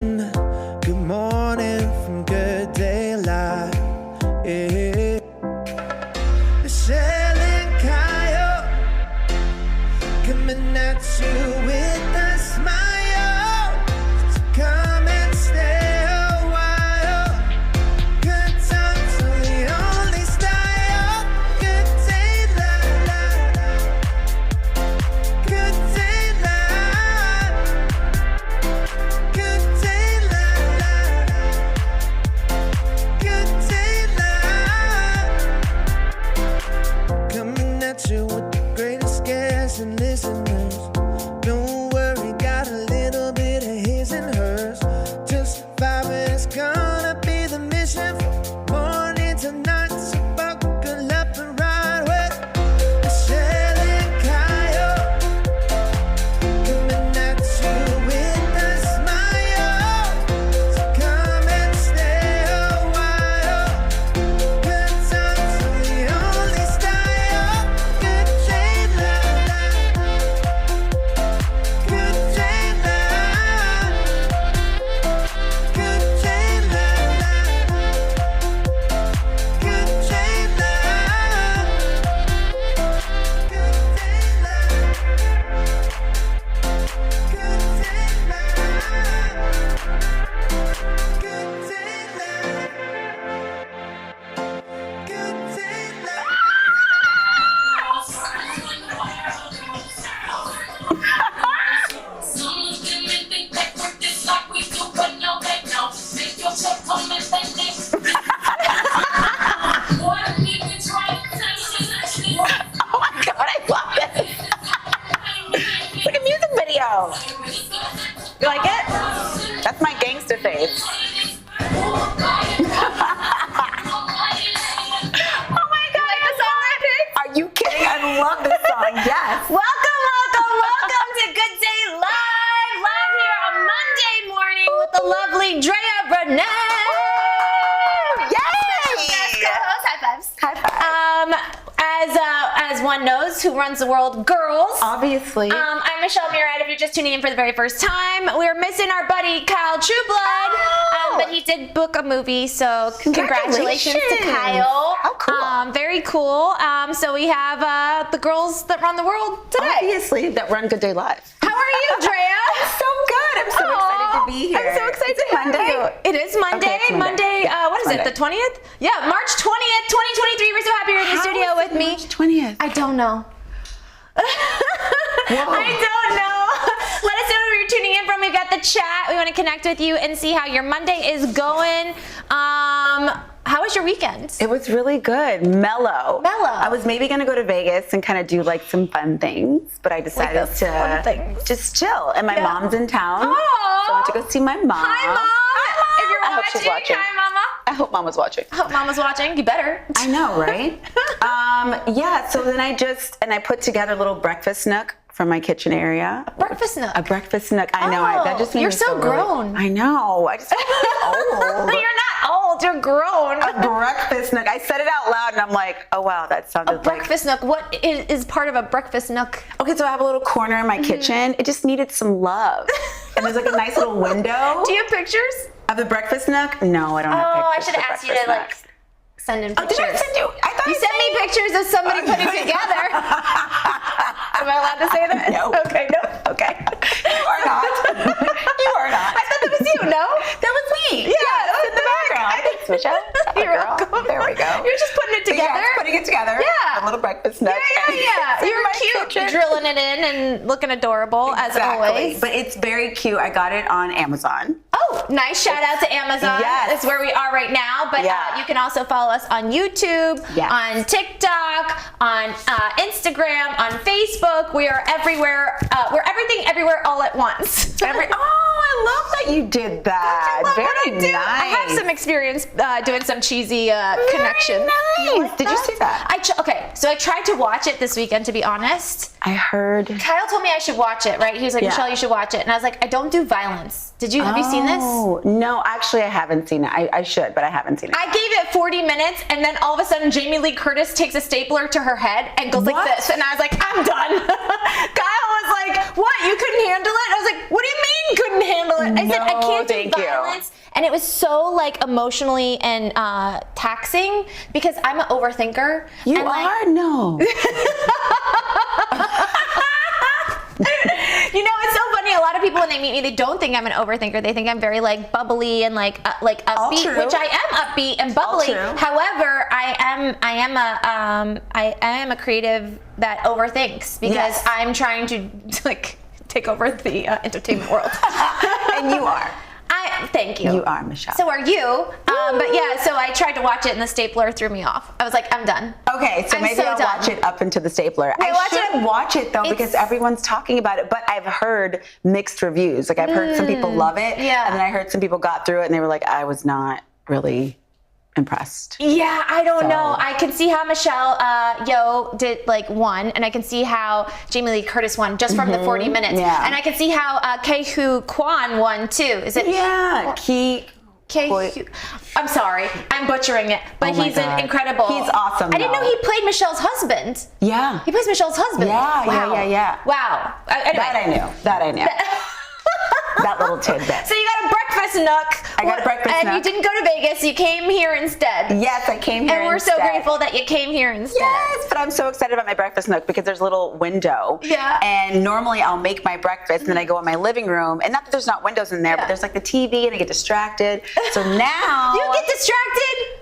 Good morning from Good Day Live. Yeah. Michelle and Kyle coming at you with a smile. So come and stay a while. Good times are the only style. Good Day Live. Good Day Live. Good Day Live. Good Day Live. Coming at you with the greatest guests and listeners. Don't worry, got a little bit of his and hers. Just 5 minutes, gonna be the mission from morning to night. So buckle up and ride with Michelle and Kyle. Coming at you with a smile. So come and stay a while. Good times are the only style. Good Day Live. Good Day Live. Good Day Live. Good Day Live. Good Day Live. Good Day Live. Good Day Live. Good Day Live. Oh my God, I love this. It's like a music video. You like it? That's my gangster face. Oh my God, like the song I picked? Are you kidding? I love this song. Yes. Welcome to Good Day Live here on Monday morning with the lovely Drea Burnett. Yay! Yes, co-host. High fives. High five. As one knows who runs the world, girls. Obviously. I'm Michelle Murad. If you're just tuning in for the very first time, we're missing our buddy Kyle Trueblood, but he did book a movie, so congratulations to Kyle. How cool. Very cool. So we have the girls that run the world today. Obviously, that run Good Day Live. How are you, Drea? So good. I'm so excited to be here. I'm so excited Is it to have Monday? you. It is Monday. Okay, it's Monday. What is Monday. it? The 20th? Yeah, March 20th, 2023. We're so happy you're in the studio with me. March 20th. I don't know. I don't know. Let us know where you're tuning in from. We've got the chat. We want to connect with you and see how your Monday is going. How was your weekend? It was really good. Mellow. I was maybe going to go to Vegas and kind of do like some fun things, but I decided those fun things. to just chill. And my mom's in town. So I went to go see my mom. Hi, Mom. If you're I hope she's watching. Hi, Mama. I hope Mom was watching. I hope Mama's watching. You better. I know, right? Yeah, so then I put together a little breakfast nook from my kitchen area. Breakfast nook. A breakfast nook. I know. That just made you're me so feel really- grown. I know. I just feel really old. You're not old. You're grown. A breakfast nook. I said it out loud and I'm like, oh wow, that sounded like. Breakfast nook. What is part of a breakfast nook? Okay, so I have a little corner in my kitchen. It just needed some love. And there's like a nice little window. Do you have pictures? Of the breakfast nook? No, I don't have pictures. Oh, I should of have asked you breakfast to like nooks. send in Oh, pictures. did I send you? I thought You sent me pictures of somebody putting together. Am I allowed to say that? No. Okay, no. Okay. You are not. You are not. I thought that was you, no? That was me. Yeah, in the background. Thanks, Michelle. You're Girl. welcome. There we go. You're just putting it So, together. yes, putting it together. Yeah. A little breakfast nook. Yeah. It's in You're my cute, kitchen. drilling it in and looking adorable as always. But it's very cute. I got it on Amazon. Oh, nice shout out to Amazon. Yes. That's where we are right now. But Yeah. you can also follow us on YouTube, Yes. on TikTok, on Instagram, on Facebook. We are everywhere. We're everything, everywhere, all at once. Oh, I love that you did that. Love Very what I do. nice. I have some experience doing some cheesy connections. Nice. Did you see that? Okay, so I tried to watch it this weekend, to be honest. I heard. Kyle told me I should watch it, right? He was like, Yeah. Michelle, you should watch it. And I was like, I don't do violence. Have you seen this? Oh, no, actually, I haven't seen it. I should, but I haven't seen it. I gave it 40 minutes, and then all of a sudden, Jamie Lee Curtis takes a stapler to her head and goes like this. And I was like, I'm done. Kyle was like, what? You couldn't handle it? I was like, what do you mean couldn't handle it? I said, I can't do violence. And it was so like emotionally and taxing because I'm an overthinker. You are? No. You know, it's so funny. A lot of people, when they meet me, they don't think I'm an overthinker. They think I'm very like bubbly and like upbeat, which I am upbeat and bubbly. However, I am a creative that overthinks because I'm trying to like take over the entertainment world. And you are. Thank you. You are, Michelle. So are you. But yeah, so I tried to watch it and the stapler threw me off. I was like, I'm done. Okay, so maybe I'll watch it up into the stapler. I should watch it though because everyone's talking about it, but I've heard mixed reviews. Like I've heard some people love it, and then I heard some people got through it and they were like, I was not really impressed. Yeah, I don't know. I can see how Michelle Yeoh did like one, and I can see how Jamie Lee Curtis won just from the 40 minutes. Yeah. And I can see how Ke-Huy Quan won too. Is it? Yeah, I'm sorry, I'm butchering it, but he's incredible. He's awesome. I didn't know he played Michelle's husband. Yeah. He plays Michelle's husband. Yeah, wow. yeah. Wow. Anyway. That I knew. That little tidbit. So you got a breakfast nook. I got a breakfast nook. And you didn't go to Vegas. You came here instead. Yes, I came here And we're so grateful that you came here instead. Yes, but I'm so excited about my breakfast nook because there's a little window. Yeah. And normally I'll make my breakfast and then I go in my living room. And not that there's not windows in there, but there's like the TV and I get distracted. So now... You get distracted?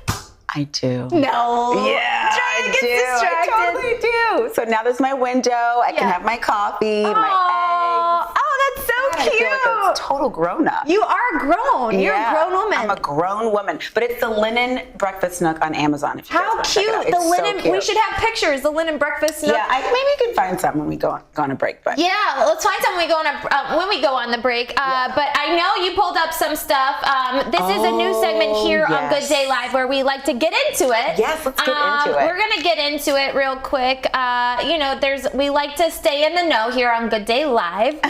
I do. No. Yeah, I do. Distracted. I totally do. So now there's my window. I can have my coffee, my eggs. Oh, that's so cute. I feel like a total grown up. You are grown. You're a grown woman. I'm a grown woman. But it's the linen breakfast nook on Amazon. If you How guys want to check it out. cute. The linen. So cute. We should have pictures. The linen breakfast nook. Yeah, maybe you can find some when we go on a break. But yeah, let's find some when we go on the break. But I know you pulled up some stuff. This is a new segment here on Good Day Live where we like to get into it. Yes, let's get into it. We're gonna get into it real quick. You know, we like to stay in the know here on Good Day Live.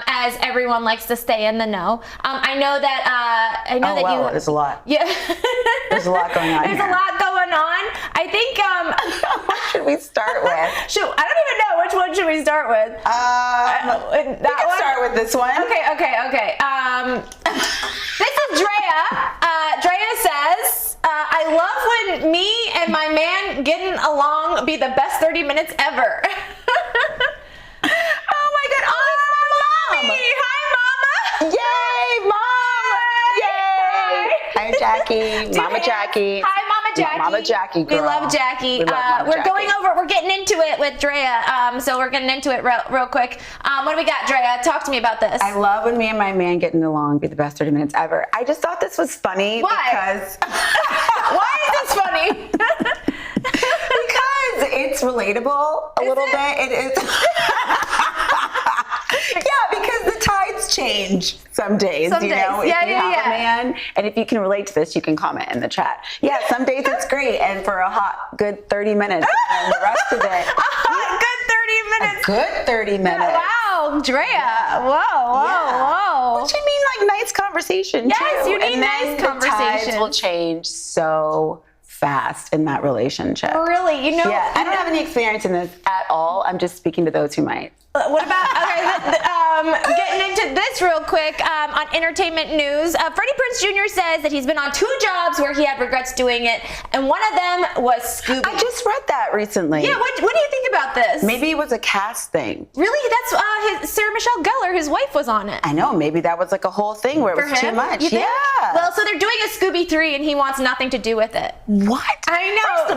As everyone likes to stay in the know. I know that there's a lot. Yeah. There's a lot going on. There's a lot going on. I think what should we start with? Shoot, I don't even know which one should we start with. We can start with this one. Okay. This is Drea. Drea says, I love when me and my man getting along be the best 30 minutes ever. Oh my God. Oh, it's my mom. Hi, Mama. Yay, Mom. Yay. Hi, Jackie. Mama Jackie. Hi, Mama Jackie. Mama Jackie, girl. We love Jackie. We're getting into it with Drea. So we're getting into it real quick. What do we got, Drea? Talk to me about this. I love when me and my man getting along be the best 30 minutes ever. I just thought this was funny. Why? Because why is this funny? Because it's relatable a little bit. It is. Yeah, because the tides change some days. You know, if you have a man, and if you can relate to this, you can comment in the chat. Yeah, some days it's great, and for a hot, good 30 minutes, and the rest of it. A good 30 minutes. Wow, Drea. Yeah. Whoa. Which I mean, like nice conversation too. Yes, you need nice conversation. The tides will change so fast in that relationship. Really? You know? Yeah, I don't have any experience in this at all. I'm just speaking to those who might. What about, getting into this real quick, on entertainment news, Freddie Prinze Jr. says that he's been on 2 jobs where he had regrets doing it, and one of them was Scooby. I just read that recently. Yeah, what do you think about this? Maybe it was a cast thing. Really? That's, Sarah Michelle Gellar, his wife, was on it. I know, maybe that was like a whole thing where it was too much. Yeah. Well, so they're doing a Scooby 3 and he wants nothing to do with it. What? I know.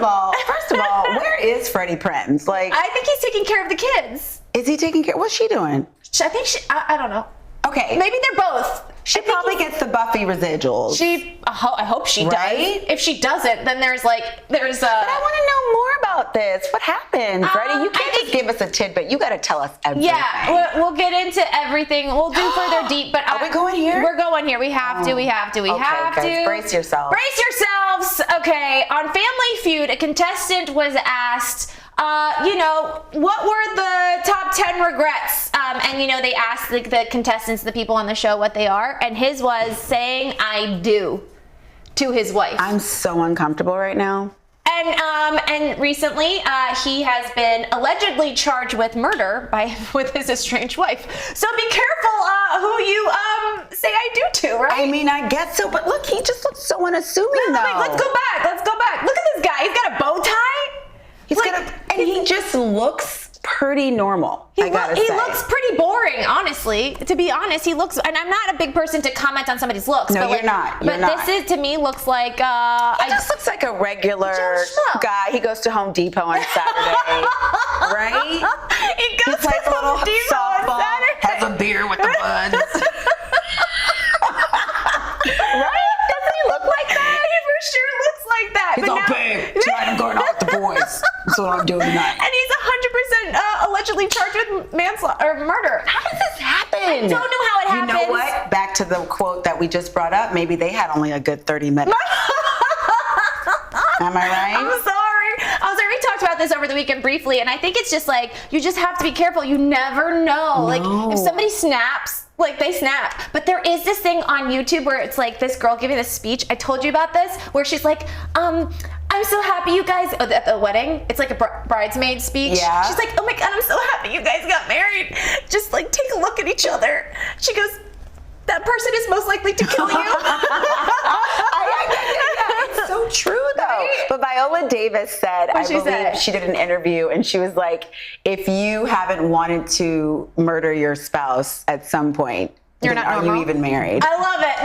First of all, where is Freddie Prinze? Like, I think he's taking care of the kids. Is he taking care? What's she doing? I think I don't know. Okay. Maybe they're both. She probably gets the Buffy residuals. I hope she does. If she doesn't, then there's. But I want to know more about this. What happened, Freddie? You can't just give us a tidbit. You got to tell us everything. Yeah, we'll get into everything. We'll do further deep. But are we going here? We're going here. We have to. We have to. Guys, brace yourselves. Brace yourselves. Okay. On Family Feud, a contestant was asked, what were the top 10 regrets? And they asked the contestants, the people on the show, what they are, and his was saying "I do" to his wife. I'm so uncomfortable right now. And recently, he has been allegedly charged with murder with his estranged wife. So be careful who you say "I do" to, right? I mean, I guess so, but look, he just looks so unassuming, though. Let's go back. Look at this guy. He's got a bow tie. And he just looks pretty normal. He looks pretty boring, honestly. To be honest, he looks, and I'm not a big person to comment on somebody's looks. No, but you're not. This is, to me, looks like he just looks like a regular guy. He goes to Home Depot on Saturday, right? He goes to Home Depot on Saturday. Has a beer with the buds. Right? Doesn't he look like that? He for sure looks like that. He's all, babe, tonight I'm going out with the boys. That's what I'm doing tonight. And he's 100% allegedly charged with manslaughter or murder. How does this happen? I don't know how it happens. You know what? Back to the quote that we just brought up. Maybe they had only a good 30 minutes. Am I right? I'm sorry. We talked about this over the weekend briefly, and I think it's just you just have to be careful. You never know. No. If somebody snaps, they snap. But there is this thing on YouTube where it's this girl giving this speech. I told you about this, where she's like, I'm so happy you guys, at the wedding, it's like a bridesmaid speech. Yeah. She's like, oh my God, I'm so happy you guys got married. Just take a look at each other. She goes, that person is most likely to kill you. It's so true, though. Right? But Viola Davis said, she did an interview, and she was like, if you haven't wanted to murder your spouse at some point, you're not normal. Are you even married? I love it.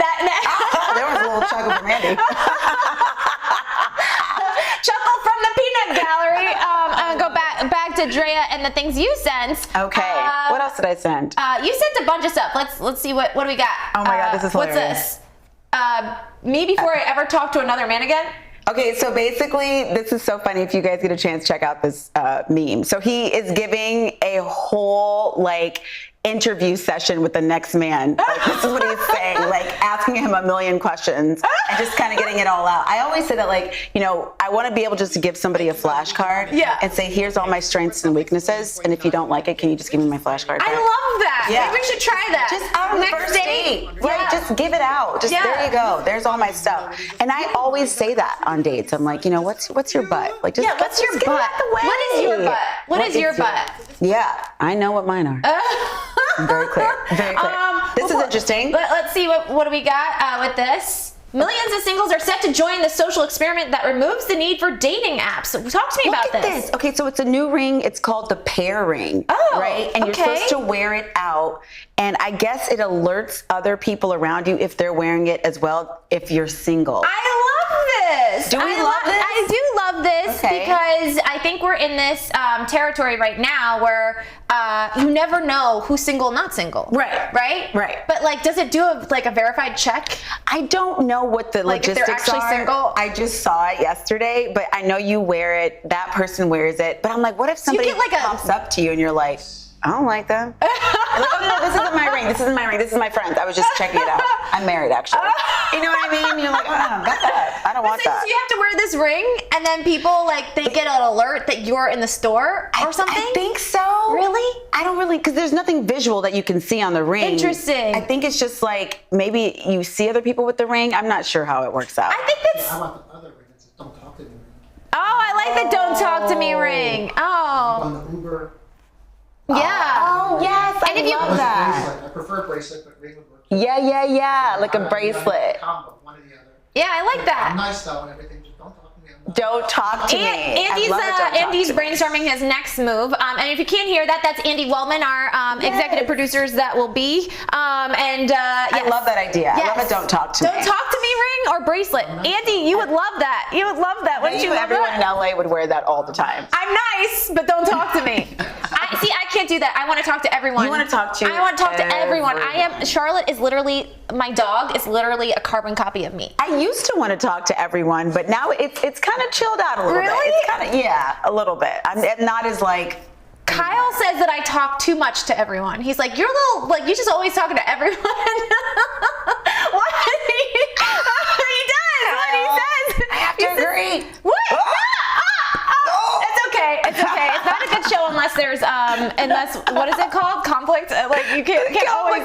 There was a little chuckle from Andy. Chuckle from the peanut gallery. I'm gonna go back to Drea and the things you sent. Okay. What else did I send? You sent a bunch of stuff. Let's see what do we got. Oh my God, this is hilarious. What's this? Me before I ever talk to another man again. Okay, so basically, this is so funny. If you guys get a chance, check out this meme. So he is giving a whole interview session with the next man. This is what he's saying, asking him a million questions and just kind of getting it all out. I always say that, I want to be able just to give somebody a flashcard and say, here's all my strengths and weaknesses, and if you don't like it, can you just give me my flashcard back? I love that. Yeah. Maybe we should try that. Just out on the first date. Right, just give it out. Just there you go. There's all my stuff. And I always say that on dates. I'm like, what's your butt? What's your butt? What is your butt? What is your butt? Yeah, I know what mine are. I'm very clear. Very clear. This is interesting. Let's see what do we got with this. Millions of singles are set to join the social experiment that removes the need for dating apps. So talk to me about this. Okay, so it's a new ring. It's called the Pear Ring. Oh, right? And you're supposed to wear it out. And I guess it alerts other people around you if they're wearing it as well, if you're single. I love this. Do we love this? I do love this because I think we're in this territory right now where you never know who's single, not single. Right. Right? Right. But does it do a verified check? I don't know what the logistics if they're actually are. Single? I just saw it yesterday, but I know you wear it. That person wears it. But I'm like, what if somebody pops up to you and you're like, I don't like them. Like, oh no, this isn't my ring. This isn't my ring. This is my friend's. I was just checking it out. I'm married, actually. You know what I mean? You're like, oh, I don't got that. I don't want that. So you have to wear this ring, and then people they get an alert that you're in the store or something. I think so. Really? I don't really, because there's nothing visual that you can see on the ring. Interesting. I think it's just maybe you see other people with the ring. I'm not sure how it works out. I think that's. I want the other ring. It's a don't talk to me ring. Oh, I like the don't talk to me ring. Oh. On the Uber. Yeah. Oh, yes. I love that. Bracelet. I prefer bracelet, but ring would work. Yeah. Like a bracelet. Combo, one or the other. Yeah, I like that. I'm nice though and everything. Just don't talk to me. Don't talk to me. Andy's brainstorming his next move. And if you can't hear that, that's Andy Wellman, our executive producers that will be. I love that idea. Yes. I love it. Don't talk to me. Don't talk to me ring or bracelet. Andy, you would love that. You would love that. Wouldn't you love everyone that? in LA would wear that all the time. I'm nice, but don't talk to me. I can't do that. I want to talk to everyone. You want to talk to I want to talk to everyone. Charlotte is literally, my dog is literally a carbon copy of me. I used to want to talk to everyone, but now it's kind of chilled out a little bit. Really? It's kind of, a little bit. I'm not as Kyle says that I talk too much to everyone. He's like, you're a little, you just always talking to everyone. What? He does. What he says. I have to agree. What? It's okay. It's okay. unless, what is it called? Conflict? Like you can't always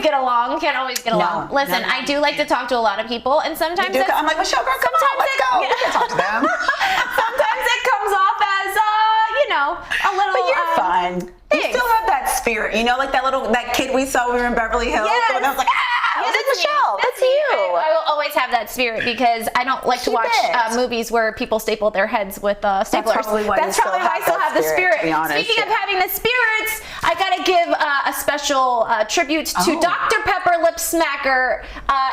get along. No, Listen, I do like to talk to a lot of people, and sometimes I'm like, Michelle, girl, come on, let's go. We can talk to them. sometimes it comes off as, a little. But you're fine. You still have that spirit, like that kid we saw when we were in Beverly Hills. Yes. And I was like, Yeah, that's Michelle. That's you. I will always have that spirit because I don't like to watch movies where people staple their heads with staplers. That's probably why I still have the spirit, to be honest. Speaking of having the spirits, I gotta give a special tribute to Dr. Pepper Lip Smacker.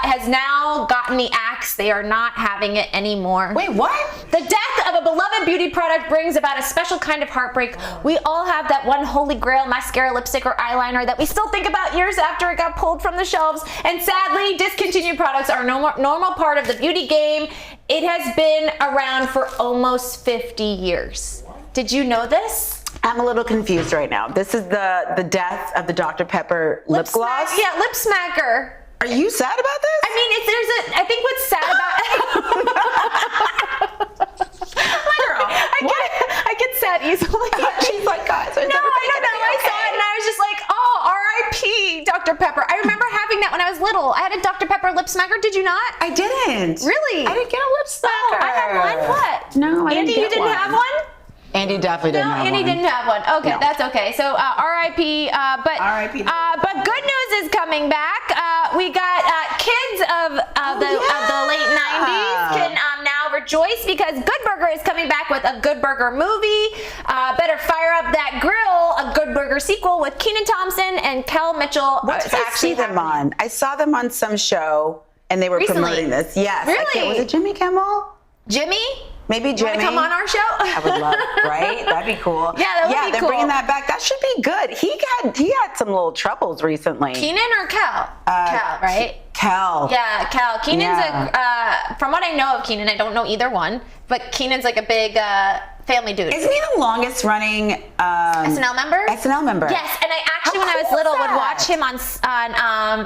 Has now gotten the axe. They are not having it anymore. Wait, what? The death of a beloved beauty product brings about a special kind of heartbreak. We all have that one holy grail mascara, lipstick, or eyeliner that we still think about years after it got pulled from the shelves. And sadly, discontinued products are a normal part of the beauty game. It has been around for almost 50 years. Did you know this? I'm a little confused right now. This is the death of the Dr. Pepper lip gloss? Yeah, Lip Smacker. Are you sad about this? I mean, I think what's sad about I get sad easily. She's like, guys, No, I don't know. I saw it and I was just like, oh, R.I.P. Dr. Pepper. I remember having that when I was little. I had a Dr. Pepper lip smacker. Did you not? I didn't. Really? I didn't get a lip smacker. I had one. What? No, I Andy, didn't you didn't have one? Andy definitely didn't have one. Andy didn't have one. Okay, No. that's okay. So R.I.P. But R.I.P. But good news is coming back. We got kids of the late '90s can now rejoice because Good Burger is coming back with a Good Burger movie. Better fire up that grill. A Good Burger sequel with Kenan Thompson and Kel Mitchell. What did I see them on? I saw them on some show and they were promoting this. Yes. Really? Was it Jimmy Kimmel? Jimmy? Maybe Jimmy. Want to come on our show? I would love it, right? That'd be cool. Yeah, that would be they're cool. bringing that back. That should be good. He had some little troubles recently. Kenan or Kel? Kel, right? Kel. Yeah, Kel. Kenan's from what I know of Kenan, I don't know either one, but Kenan's like a big family dude. Isn't he the longest running SNL member? SNL member. Yes, and I actually, when I was little, would watch him on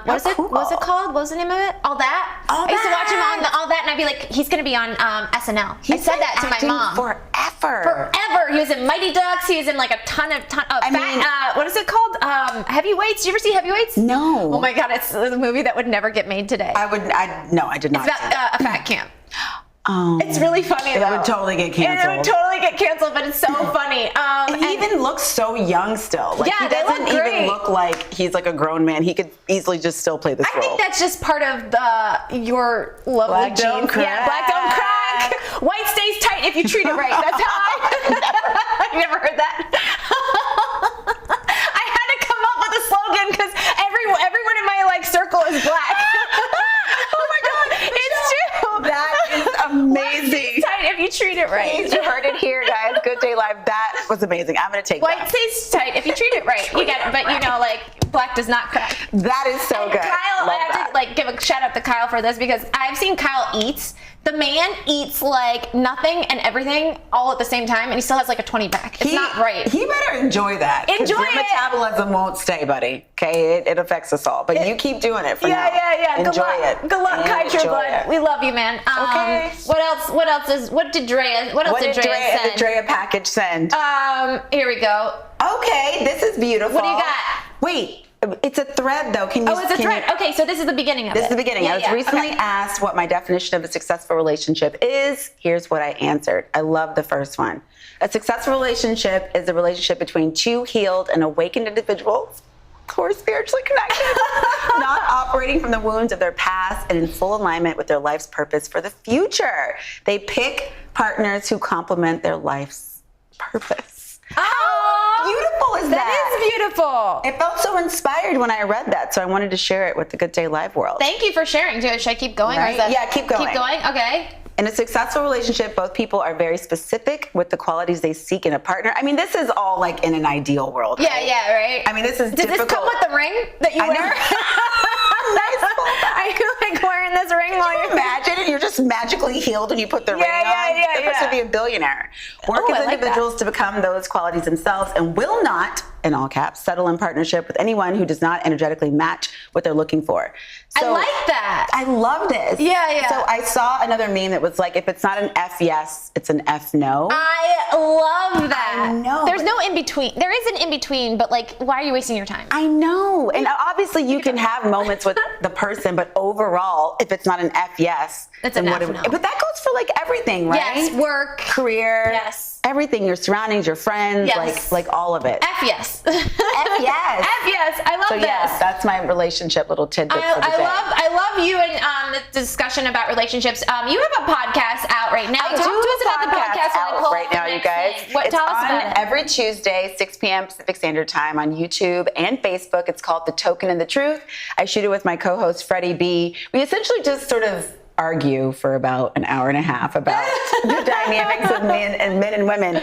what is it? What was it called? What was the name of it? All That. I used to watch him on All That, and I'd be like, he's gonna be on SNL. I said that to my mom. Forever. He was in Mighty Ducks. He was in like a ton of what is it called? Heavyweights. Did you ever see Heavyweights? No. Oh my God, it's a movie that would never get made today. I did not. It's about a fat camp. Oh, it's really funny though. It would totally get canceled. It would totally get canceled, but it's so funny. He even looks so young still. Like, yeah, he doesn't they look great. even look like he's like a grown man. He could easily just still play this role. I think that's just part of your lovely Black don't genes. crack. Yeah, black don't crack. White stays tight if you treat it right. That's how you never heard that? I had to come up with a slogan because everyone in my circle is black. Oh my God, it's true. That is amazing. White stays tight if you treat it right. You heard it here, guys. Good Day Live. That was amazing. I'm gonna take White that. stays tight if you treat it right. You get it, but black does not crack. That is so And good. Kyle, Love I have that. to give a shout out to Kyle for this because I've seen Kyle eat. The man eats like nothing and everything all at the same time, and he still has like a 20 pack. It's not right. He better enjoy that. 'Cause Enjoy your it. metabolism won't stay, buddy. Okay, it affects us all. But you keep doing it for now. Yeah. Enjoy Good luck. it. Good luck, And Kai True enjoy Blood. it. We love you, man. Okay. What else did Drea send? The Drea package send? Here we go. Okay, this is beautiful. What do you got? Wait, it's a thread though. Can you? Oh, it's a thread. Okay, so this is the beginning of it. This is the beginning. Yeah, I was recently okay. asked what my definition of a successful relationship is. Here's what I answered. I love the first one. A successful relationship is a relationship between two healed and awakened individuals who are spiritually connected, not operating from the wounds of their past and in full alignment with their life's purpose for the future. They pick partners who complement their life's purpose. Oh, Beautiful is that? That is beautiful. It felt so inspired when I read that, so I wanted to share it with the Good Day Live world. Thank you for sharing. Should I keep going? Or Right? is that, Yeah, keep going. Keep going? Okay. In a successful relationship, both people are very specific with the qualities they seek in a partner. I mean, this is all like in an ideal world. Yeah, right? yeah, right. I mean, this is Does difficult. this come with the ring that you I wear? know. Are you like wearing this ring while you're Imagine it, you're just magically healed when you put the ring on. The person would be a billionaire. Work Ooh, as I like individuals to become those qualities themselves and will not, in all caps, settle in partnership with anyone who does not energetically match what they're looking for. I like that. that. I love this. Yeah. So I saw another meme that was like, if it's not an F yes, it's an F no. I love that. I know. There's no in between. There is an in between, but like, why are you wasting your time? I know. And obviously you can have moments with the person, but overall, if it's not an F yes, It's then an what F do- no. But that goes for like everything, right? Yes, work. Career. Yes. Everything, your surroundings, your friends, Yes. like all of it. F yes. F yes. F yes. I love So this. yeah, that's my relationship little tidbit for the day. I love you and the discussion about relationships. You have a podcast out right now. I Talk do to us about the podcast out while I pull right up the now, you next guys. thing. What, it's tell us on about it. every Tuesday, 6 p.m. Pacific Standard Time on YouTube and Facebook. It's called The Token and the Truth. I shoot it with my co-host Freddie B. We essentially just sort of argue for about an hour and a half about the dynamics of men and women.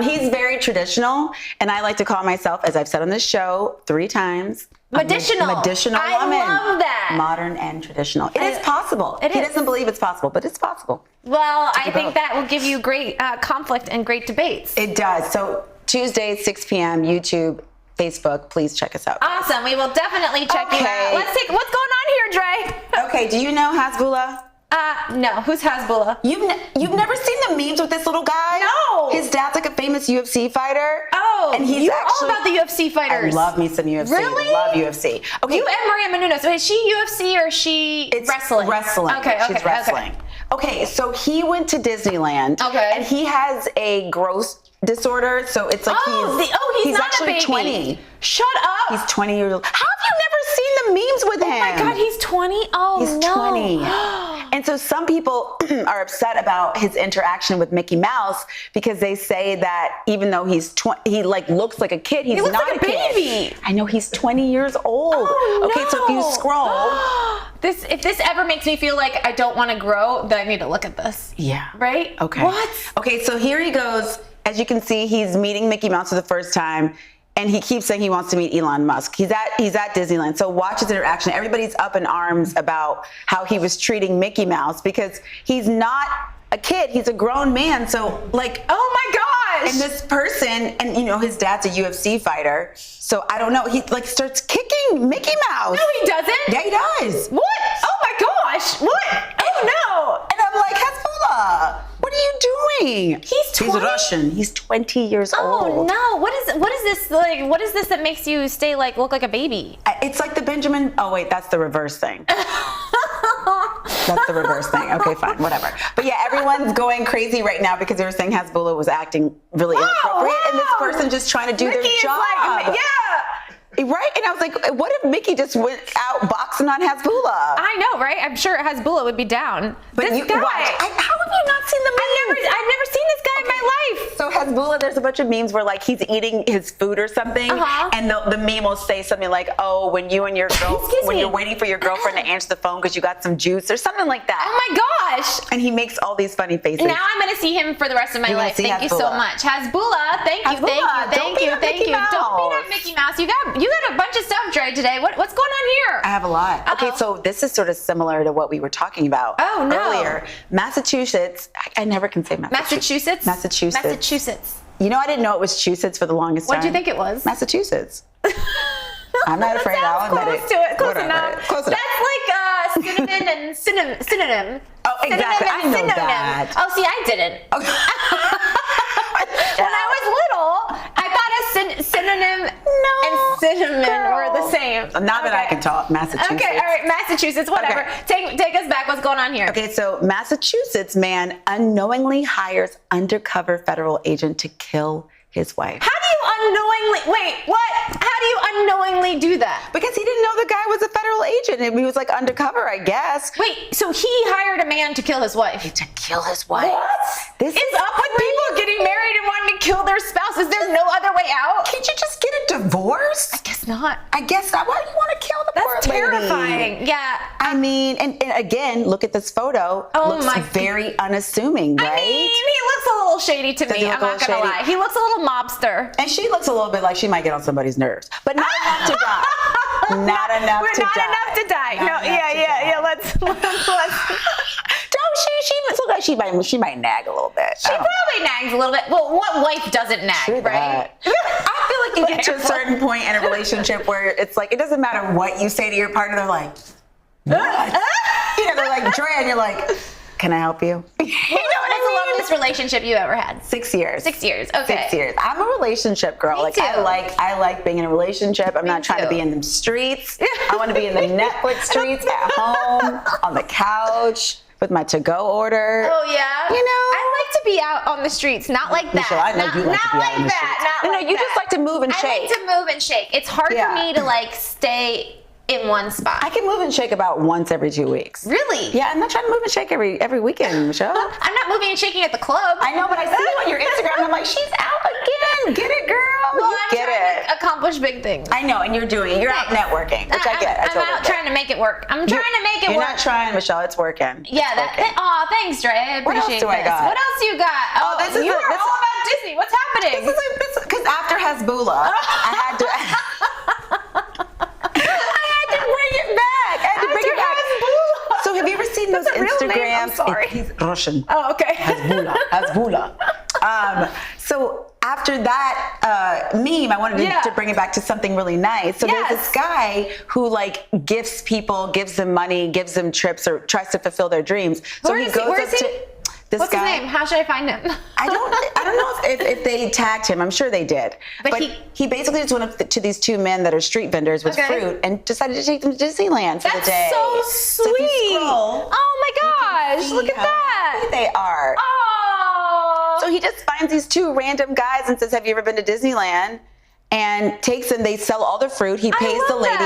He's very traditional, and I like to call myself, as I've said on this show 3 times, Medicinal. Medicinal I woman. love that. Modern and traditional. It is possible. It He is. doesn't believe it's possible, but it's possible. Well, I do think both. that will give you great conflict and great debates. It does. So Tuesdays, 6 p.m., YouTube, Facebook, please check us out. Awesome. We will definitely check you Okay. out. Let's take what's going on here, Dre. Okay, do you know Hasbulla? No. Who's Hasbulla? You've never seen the memes with this little guy? No. His dad's like a famous UFC fighter. Oh, and he's you're actually, all about the UFC fighters. I love me some UFC. Really? Love UFC. Okay, You and Maria Menounos. So is she UFC or is she it's wrestling? Wrestling. Okay. She's wrestling. Okay, so he went to Disneyland. Okay. And he has a growth disorder, so it's like he's not actually a baby. 20. Shut up. He's 20 years old. How have you never seen the memes with him? Oh my God, he's 20. Oh He's no. 20. And so some people are upset about his interaction with Mickey Mouse because they say that even though he's 20, he like looks like a kid, he's looks not like a kid. baby. I know, he's 20 years old. Oh, okay, so if you no. scroll. If this ever makes me feel like I don't want to grow, then I need to look at this. Yeah. Right? Okay. What? Okay, so here he goes. As you can see, he's meeting Mickey Mouse for the first time. And he keeps saying he wants to meet Elon Musk. He's at Disneyland. So watch his interaction. Everybody's up in arms about how he was treating Mickey Mouse because he's not a kid. He's a grown man. So like, Oh my gosh. and this person, and you know, his dad's a UFC fighter. So I don't know. He like starts kicking Mickey Mouse. No, he doesn't. Yeah, he does. What? Oh my gosh. What? Oh no. And I'm like, Hezbollah, what are you doing? He's 20? Russian. He's 20 years Oh old. no. What is this like? What is this that makes you look like a baby? It's like the Benjamin. Oh wait, that's the reverse thing. That's the reverse thing. Okay, fine, whatever. But yeah, everyone's going crazy right now because they were saying Hasbulla was acting really inappropriate, and this person just trying to do Mickey their is job. like, yeah. Right? And I was like, what if Mickey just went out boxing on Hasbulla? I know, right? I'm sure Hasbulla would be down. But this you guy. watch. How have you not seen the memes? I've never seen this guy in my life. So Hasbulla, there's a bunch of memes where like he's eating his food or something, and the meme will say something like, "Oh, when you and your girl, Excuse when me. you're waiting for your girlfriend to answer the phone because you got some juice or something like that." Oh my gosh. And he makes all these funny faces. Now I'm going to see him for the rest of my You're gonna life. see Thank you so Hasbulla. much. Hasbulla, thank you, Hasbulla, don't thank you, beat up thank Mickey you. Don't beat Mouse. up Mickey Mouse. You got a bunch of stuff, Dre, today. What's going on here? I have a lot. Okay, so this is sort of similar to what we were talking about Oh, no. earlier. Massachusetts. I never can say Massachusetts. Massachusetts? Massachusetts. You know, I didn't know it was Massachusetts for the longest time. What'd you think it was? Massachusetts. I'm not afraid. I'll admit it. Close to it. Close Whatever. enough. Close enough. That's like synonym and synonym. Oh, exactly. Synonym I and know synonym. that. Oh, see, I didn't. When I was little, I thought a synonym and cinnamon were the same. Now that I can talk, Massachusetts. Okay, all right, Massachusetts, whatever. Okay. Take us back. What's going on here? Okay, so Massachusetts man unknowingly hires undercover federal agent to kill his wife. How do you unknowingly, wait, what? How do you unknowingly do that? Because he didn't know the guy was a federal agent. And he was like undercover, I guess. Wait, so he hired a man to kill his wife? To kill his wife. What? This is is up with people getting married and wanting to kill their spouse? Is there no other way out? Can't you just get a divorce? I guess not. I guess not. Why do you want to kill the poor That's lady? terrifying. Yeah. I mean, and again, look at this photo. Oh looks my very unassuming, right? I mean, he looks a little shady to Does me. he look I'm a not little gonna shady? lie. He looks a little mobster. And she looks a little bit like she might get on somebody's nerves, but not enough to die. Not enough We're to not die. enough to die. Not No, enough yeah, to yeah, die. yeah. Let's. Don't she looks like she might nag a little bit. She probably nags a little bit. Well, what wife doesn't nag, True right? that. I feel like you get to a certain point in a relationship where it's like it doesn't matter what you say to your partner. They're like, what? like, Dre, and you're like, can I help you? You know what What's the longest relationship you ever had? 6 years. 6 years. Okay. 6 years. I'm a relationship girl. Me like too. I like being in a relationship. I'm not trying to too. be in the streets. I want to be in the Netflix streets at home, on the couch, with my to-go order. Oh yeah. You know? I like to be out on the streets, not like that. Michelle, I know not, you like not to be out like on the that. streets. Not No, like you that. just like to move and I shake. like to move and shake. It's hard Yeah. for me to like stay in one spot. I can move and shake about once every 2 weeks. Really? Yeah, I'm not trying to move and shake every weekend, Michelle. I'm not moving and shaking at the club. I know, but I see you on your Instagram, and I'm like, she's out again. Get it, girl. Well, You I'm get trying it. to accomplish big things. I know, and you're out networking, which I get. I I'm totally out get. trying to make it work. I'm trying to make it You're work. not trying, Michelle. It's working. Yeah, aw, thanks, Dre. I What else appreciate do I this. got? What else you got? Oh, this is you a- are this- all about Disney. What's happening? Because after Hasbulla, I had to. I had to bring it back. I had to bring it back. Hasbulla. So have you ever seen those That's a real name, I'm Instagrams? sorry. He's Russian. Oh, okay. Hasbulla. So after that meme, I wanted to bring it back to something really nice. So there's this guy who like gifts people, gives them money, gives them trips, or tries to fulfill their dreams. So Where he is he? goes Where up is he? to this What's guy. his name? How should I find him? I don't know if they tagged him. I'm sure they did. But he basically just went up to these two men that are street vendors with fruit and decided to take them to Disneyland for the day. That's so So if you sweet. scroll, Oh my gosh, see look at how that. happy they are. Oh. So he just finds these two random guys and says, "Have you ever been to Disneyland?" And takes them. They sell all the fruit. He pays the love lady,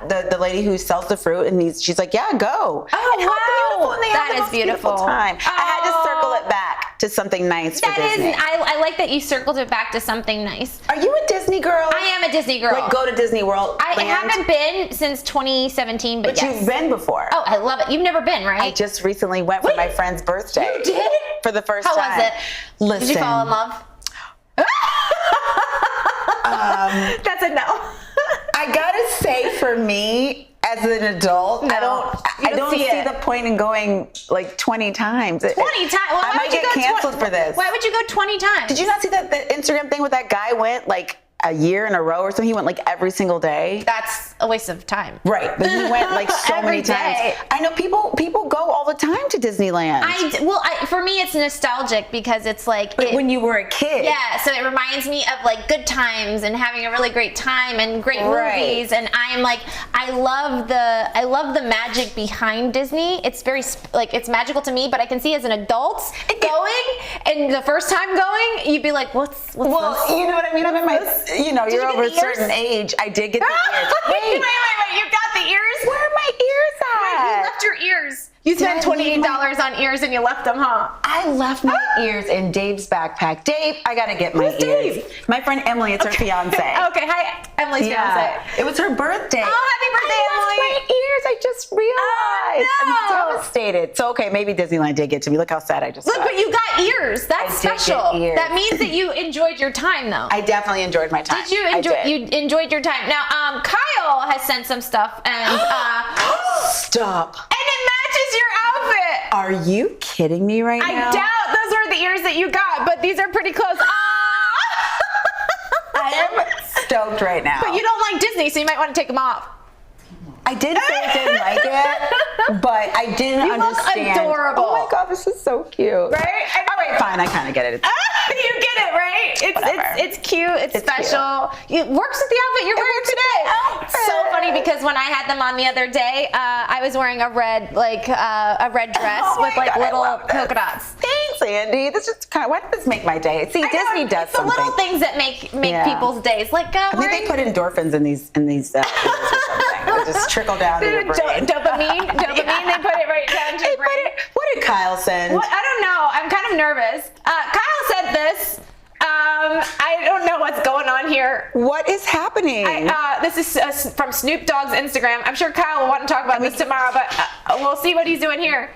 that. the lady who sells the fruit, and she's like, "Yeah, go." Oh, and how wow. beautiful! And they That have the is most beautiful beautiful. time. I had to Oh. circle it back to something nice for That Disney. is, I like that you circled it back to something nice. Are you a Disney girl? I am a Disney girl. Like go to Disney World. I Land? haven't been since 2017, but, But yes. you've been before. Oh, I love it. You've never been, right? I just recently went for my friend's birthday. You did? For the first How time. was it? Listen. Did you fall in love? That's a no. I gotta say, for me, as an adult, I don't see see it. the point in going like 20 times. 20 times. Well, I might get canceled for this. Why would you go 20 times? Did you not see that the Instagram thing with that guy went like a year in a row or something? He went like every single day. That's a waste of time. Right, but he went like so Every many times. day. I know people go all the time to Disneyland. For me, it's nostalgic because it's like when you were a kid. yeah, so it reminds me of like good times and having a really great time and great Right. movies. And I'm like, I love the magic behind Disney. It's very it's magical to me, but I can see as an adult going and the first time going, you'd be like, what's Well, this? you know what I mean? I'm in my, Did you're you get over a the ears? certain age. I did get the ears. Wait, you got the ears? Where are my ears You at? left your ears. You spent Did I leave $28 on ears and you left them, huh? I left my ears in Dave's backpack. Dave, I gotta get my Who's ears. Dave? My friend Emily, it's her fiance. Okay, hi, Emily's fiance. It was her birthday. Oh, happy birthday, I left Emily. my ears. I just realized. Oh, no. I'm devastated. So okay, maybe Disneyland did get to me. Look how sad I just Look, got. but you got ears. That's I did get special. ears. That means that you enjoyed your time, though. I definitely enjoyed my time. Did you I enjoy? did. You enjoyed your time. Now, Kyle has sent some stuff, and Stop. it matches your outfit. Are you kidding me right I now? doubt those were the ears that you got, but these are pretty close. I am stoked right now. But you don't like Disney, so you might want to take them off. I did say I didn't like it, but I didn't You look understand. adorable. Oh my god, this is so cute. Right? All right, fine. I kind of get it. It's You get it, right? Whatever. It's cute. It's special. It works with the outfit you're wearing works with today. the outfit. It's so funny because when I had them on the other day, I was wearing a red dress Oh my with like God, I little love this. polka dots. Thanks, Andy. This is kind of why did this make my day? See, Disney does it's the something. little things that make Yeah. people's days. Like I think they put endorphins in these ears or something. They just trickle down to your brain. dopamine. They put it right down to They your put brain. it- What did Kyle send? What? I don't know. I'm kind of nervous. Kyle said this. I don't know what's going on here. What is happening? This is from Snoop Dogg's Instagram. I'm sure Kyle will want to talk about this tomorrow, but we'll see what he's doing here.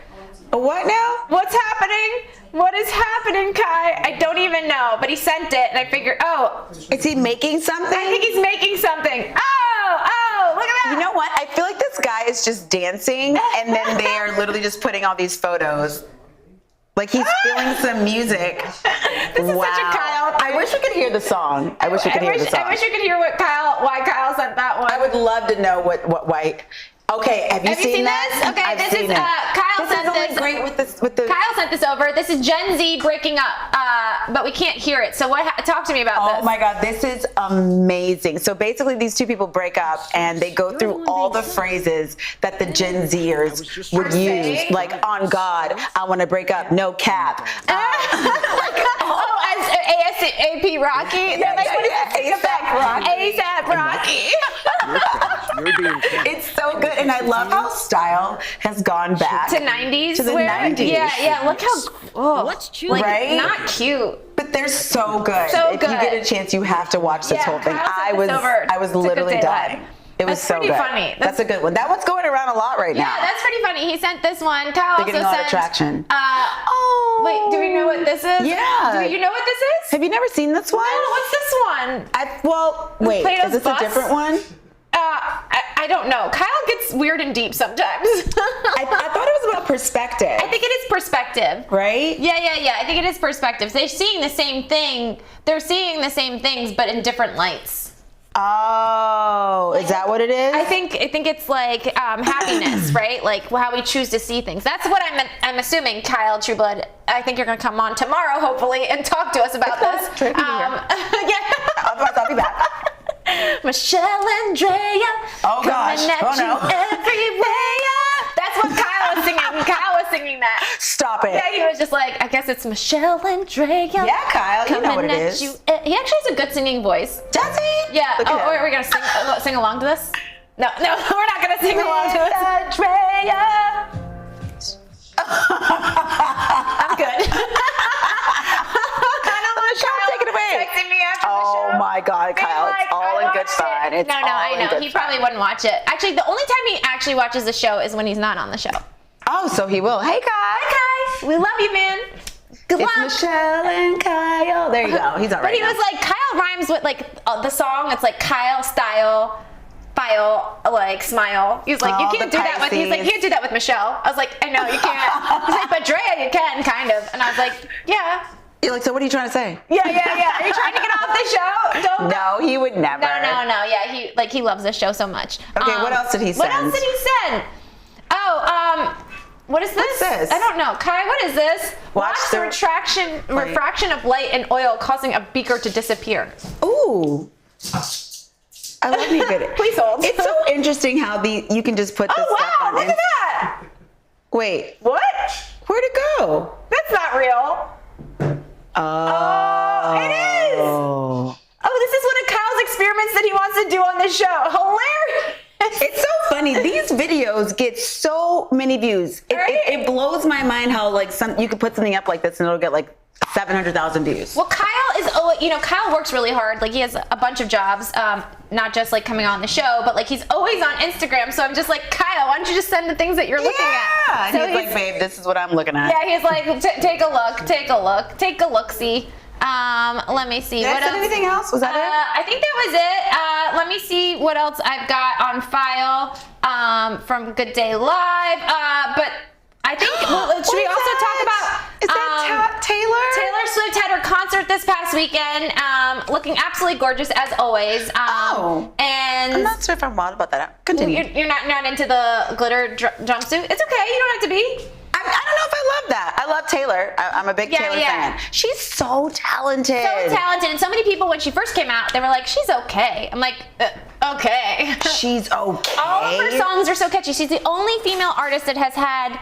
What now? What's happening? What is happening, Kai? I don't even know, but he sent it, and I figured, Is he making something? I think he's making something. Oh, look at that. You know what? I feel like this guy is just dancing, and then they are literally just putting all these photos. Like he's feeling some music. This is such a Kyle thing. I wish we could hear the song. I wish we could hear the song. I wish you could hear why Kyle sent that one. I would love to know why. Okay, have you seen that? this? Okay, I've this seen is it. Kyle This sent is only this. great with this. With the. Kyle sent this over. This is Gen Z breaking up, but we can't hear it. So talk to me about this. Oh my God, this is amazing. So basically, these two people break up and they go through all the phrases that the Gen Zers would use, saying? like "on God," "I want to break up," "no cap." As ASAP Rocky. They're like, what is this? ASAP Rocky. ASAP Rocky. You're being careful. It's so good, and I love how style has gone back To 90s. To the where- 90s. Yeah. Look how. Oh, What's true? like, Right? Not cute. But they're so good. So if good. you get a chance, you have to watch this Yeah, whole thing. Kyle sent I this was over. I was It's a good literally day dying. live. It was That's so pretty good. funny. That's a good one. That one's going around a lot right now. Yeah, that's pretty funny. He sent this one. Kyle They're getting a also lot of sent. traction. Oh. Wait, do we know what this is? Yeah. Do you know what this is? Have you never seen this one? No, what's this one? Wait, Plato's is this Bus? a different one? I don't know. Kyle gets weird and deep sometimes. I thought it was about perspective. I think it is perspective. Right? Yeah. I think it is perspective. They're seeing the same thing. They're seeing the same things, but in different lights. Oh, is that what it is? I think it's like happiness, right? Like how we choose to see things. That's what I'm assuming, Kyle Trueblood. I think you're going to come on tomorrow, hopefully, and talk to us about this. Trey, be here. Yeah. I'll be back. Michelle Andrea. Oh, gosh. Coming at Oh, no. you everywhere. That's what Kyle was singing. Kyle was singing that. Stop it. Yeah, he was just like, I guess it's Michelle Andrea. Yeah, Kyle, you know what it coming at is. you. He actually has a good singing voice. Does he? Yeah. Look at Oh, him. are we gonna sing along to this? No, we're not gonna sing along to this. Andrea. I'm good. I don't want Michelle, Kyle take it away. texting me after the Oh show. my God, being Kyle, like, it's all I in good watched fun. it. It's No, all I in know. good He fun. probably wouldn't watch it. Actually, the only time he actually watches the show is when he's not on the show. Oh, so he will. Hey, Kai. Hi, Kai. We love you, man. Good It's luck. Michelle and Kyle. There you go. He's all right. But he now. was like, Kyle rhymes with like the song. It's like Kyle style, file, like smile. He's like, Oh, you can't the do that with. He's like, Pisces. you can't do that with Michelle. I was like, I know you can't. He's like, but Drea, you can kind of. And I was like, yeah. You're like, so what are you trying to say? Yeah. Are you trying to get off the show? Don't. No, he would never. No. Yeah, he loves this show so much. Okay, what else did he What send? else did he send? Oh, what is this? What's this? I don't know. Kai, what is this? Watch the the- refraction of light and oil causing a beaker to disappear. Ooh. I love me a good. Please hold. It's so interesting how you can just put this Oh stuff wow! on. Look at that. Wait, What? where'd it go? That's not real. Oh, it is. Oh, Oh, this is one of Kyle's experiments that he wants to do on this show. Hilarious. it's so funny. These videos get so many views. It blows my mind how like you could put something up like this and it'll get like 700,000 views. Well, Kyle is, Kyle works really hard. Like, he has a bunch of jobs, not just like coming on the show, but like he's always on Instagram. So I'm just like, Kyle, why don't you just send the things that you're looking Yeah. at? So And he's like, babe, this is what I'm looking at. yeah, he's like, take a look-see. Let me see. Did I what send else? anything else? Was that it? I think that was it. Let me see what else I've got on file from Good Day Live. But I think, should we also talk about... Is that Taylor? Taylor Swift had her concert this past weekend, looking absolutely gorgeous as always. And I'm not sure if I'm wild about that. Continue. you're not into the glitter jumpsuit. It's okay. You don't have to be. I don't know if I love that. I love Taylor. I'm a big Taylor fan. She's so talented. So talented, and so many people when she first came out, they were like, "She's okay." I'm like, "Okay." She's okay. All of her songs are so catchy. She's the only female artist that has had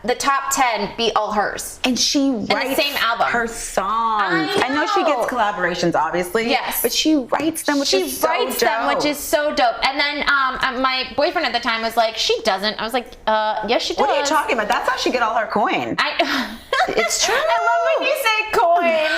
the top 10 be all hers. And she writes same album. her songs. I know she know. gets collaborations, obviously. Yes. But she writes them, which is so dope. which is so dope. And then my boyfriend at the time was like, "She doesn't." I was like, "Yes, she does." What are you talking about? That's how she get all her coin. It's true. I love when you say coin.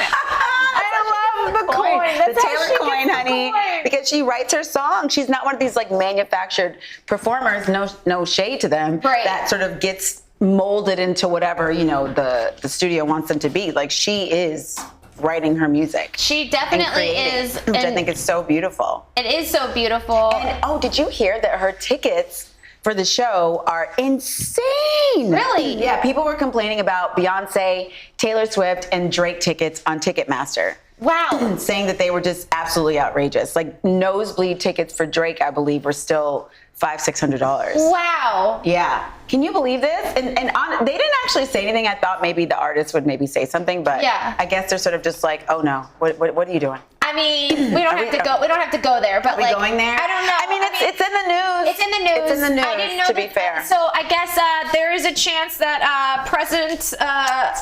I love the coin. That's the how Taylor she coin, gets the honey. coin. Because she writes her songs. She's not one of these like manufactured performers. No shade to them. Right. That sort of gets molded into whatever the studio wants them to be. Like she is writing her music. She and definitely creating, is. which I and think is so beautiful. it is so beautiful. And did you hear that her tickets for the show are insane? Really? Yeah, people were complaining about Beyonce, Taylor Swift, and Drake tickets on Ticketmaster. Wow. Saying that they were just absolutely outrageous. Like nosebleed tickets for Drake, I believe, were still $500-$600. Wow. Yeah. Can you believe this? And they didn't actually say anything. I thought maybe the artist would maybe say something, but Yeah. I guess they're sort of just like, oh no, what are you doing? I mean, we don't have to go. We don't have to go there, but Are we like, going there? I don't know. I mean, it's in the news. It's in the news. It's in the news. I didn't know to that, be fair. So I guess there is a chance that It's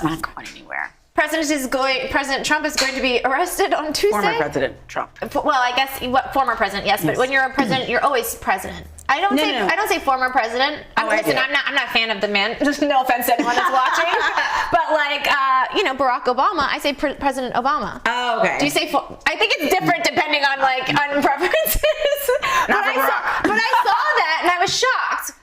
not going anywhere. President Trump is going to be arrested on Tuesday. Former President Trump. Well, I guess former president, yes, but when you're a president, you're always president. I don't say former president. I do. I'm not a fan of the man. No offense to anyone that's watching, but like Barack Obama, I say President Obama. Oh, okay. Do you say? I think it's different depending on on preferences. Not for but I saw that and I was shocked.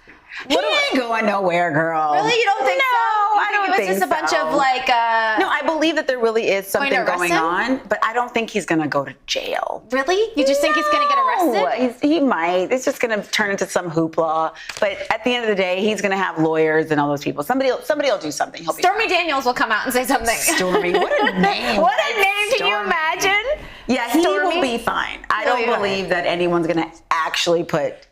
He ain't going nowhere, girl. Really, you don't think so? No, I don't it was think just a bunch of like. No, I believe that there really is something Going to arrest going him? on, but I don't think he's going to go to jail. Really? You just think he's going to get arrested? He might. It's just going to turn into some hoopla. But at the end of the day, he's going to have lawyers and all those people. Somebody will do something. He'll be Stormy Daniels will come out and say something. Stormy. What a name. What a name. Can you Stormy. imagine? Yeah, he Stormy? will be fine. I He'll don't be fine. believe that anyone's going to actually put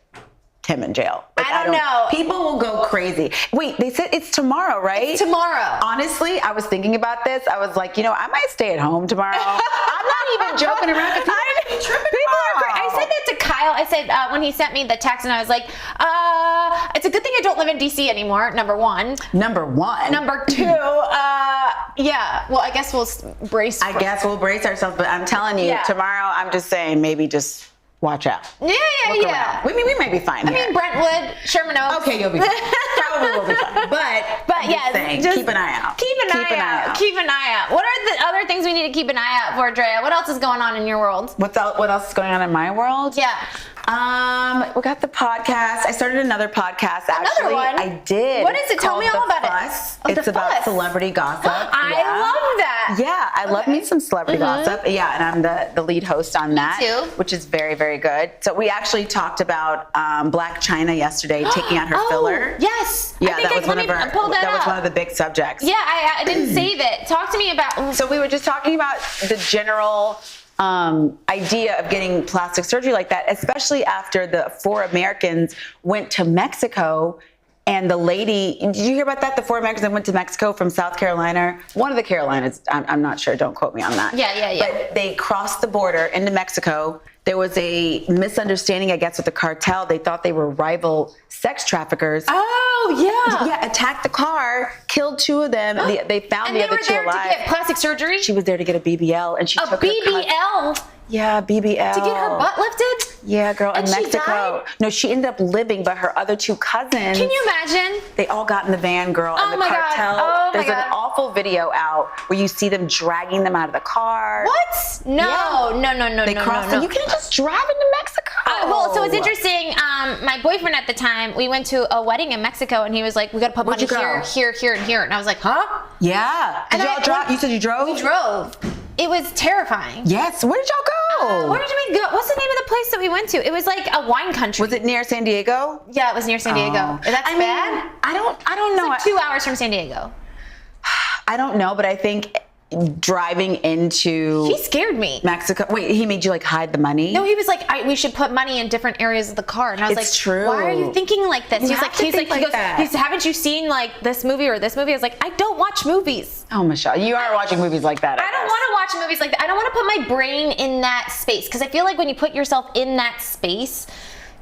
him in jail. Like, I don't know. People will go crazy. Wait, they said it's tomorrow, right? It's tomorrow. Honestly, I was thinking about this. I was like, I might stay at home tomorrow. I'm not even joking around. People are great. I said that to Kyle. I said when he sent me the text, and I was like, it's a good thing I don't live in DC anymore. Number one. Number one. Number two. Yeah. Well, I guess we'll brace. I guess we'll brace ourselves, but I'm telling you, Yeah. tomorrow, I'm just saying, maybe just watch out. Yeah. Look around. We might be fine. I mean, Brentwood, Sherman Oaks. Okay, you'll be fine. Probably will be fine. But I'm yeah, just saying, just keep an eye out. Keep an eye out. Keep an eye out. What are the other things we need to keep an eye out for, Drea? What else is going on in your world? What else is going on in my world? Yeah. We got the podcast. I started another podcast. Actually, one? I did. What is it? Tell me Called all The about it. Fuss. Oh, The It's about Fuss. celebrity gossip. I love that. Yeah, I love me some celebrity gossip. Yeah, and I'm the lead host on that, too. which is very, very good. So we actually talked about Black China yesterday taking out her filler. Yes. Yeah, I think that was one of our. pulled that was up. one of the big subjects. Yeah, I didn't save it. Talk to me about. So we were just talking about the general idea of getting plastic surgery like that, especially after the 4 Americans went to Mexico. And the lady, did you hear about that? The 4 Americans that went to Mexico from South Carolina, one of the Carolinas, I'm not sure, don't quote me on that. Yeah. But they crossed the border into Mexico. There was a misunderstanding, I guess, with the cartel. They thought they were rival sex traffickers. Oh, yeah. Yeah, attacked the car, killed 2 of them. They found And the they other were 2 there alive. to get plastic surgery? She was there to get a BBL, and she A took her BBL? Yeah, BBL. To get her butt lifted? Yeah, girl, And in she Mexico. died? No, she ended up living, but her other 2 cousins. Can you imagine? They all got in the van, girl, and Oh the my God. cartel. Oh my There's God. an awful video out where you see them dragging them out of the car. What? No. They crossed. no. You can't just drive into Mexico. Well, so it's interesting. My boyfriend at the time, we went to a wedding in Mexico, and he was like, "We got to put Where'd money you go? here, and here." And I was like, "Huh?" Yeah. Did And y'all drive? You said you drove? We drove. It was terrifying. Yes. Where did y'all go? Where did we go? What's the name of the place that we went to? It was like a wine country. Was it near San Diego? Yeah, it was near San Diego. Is that I bad? mean, I don't know. It's like 2 hours from San Diego. I don't know, but I think driving into He scared me. Mexico. Wait, he made you like hide the money? No, he was like, we should put money in different areas of the car, and I was It's like, true. why are you thinking like this? You He's have like, to he think like goes, that. he said, haven't you seen like this movie or this movie? I was like, I don't watch movies. Oh, Michelle, you are watching movies like that. I don't want to watch movies like that. I don't want to put my brain in that space because I feel like when you put yourself in that space,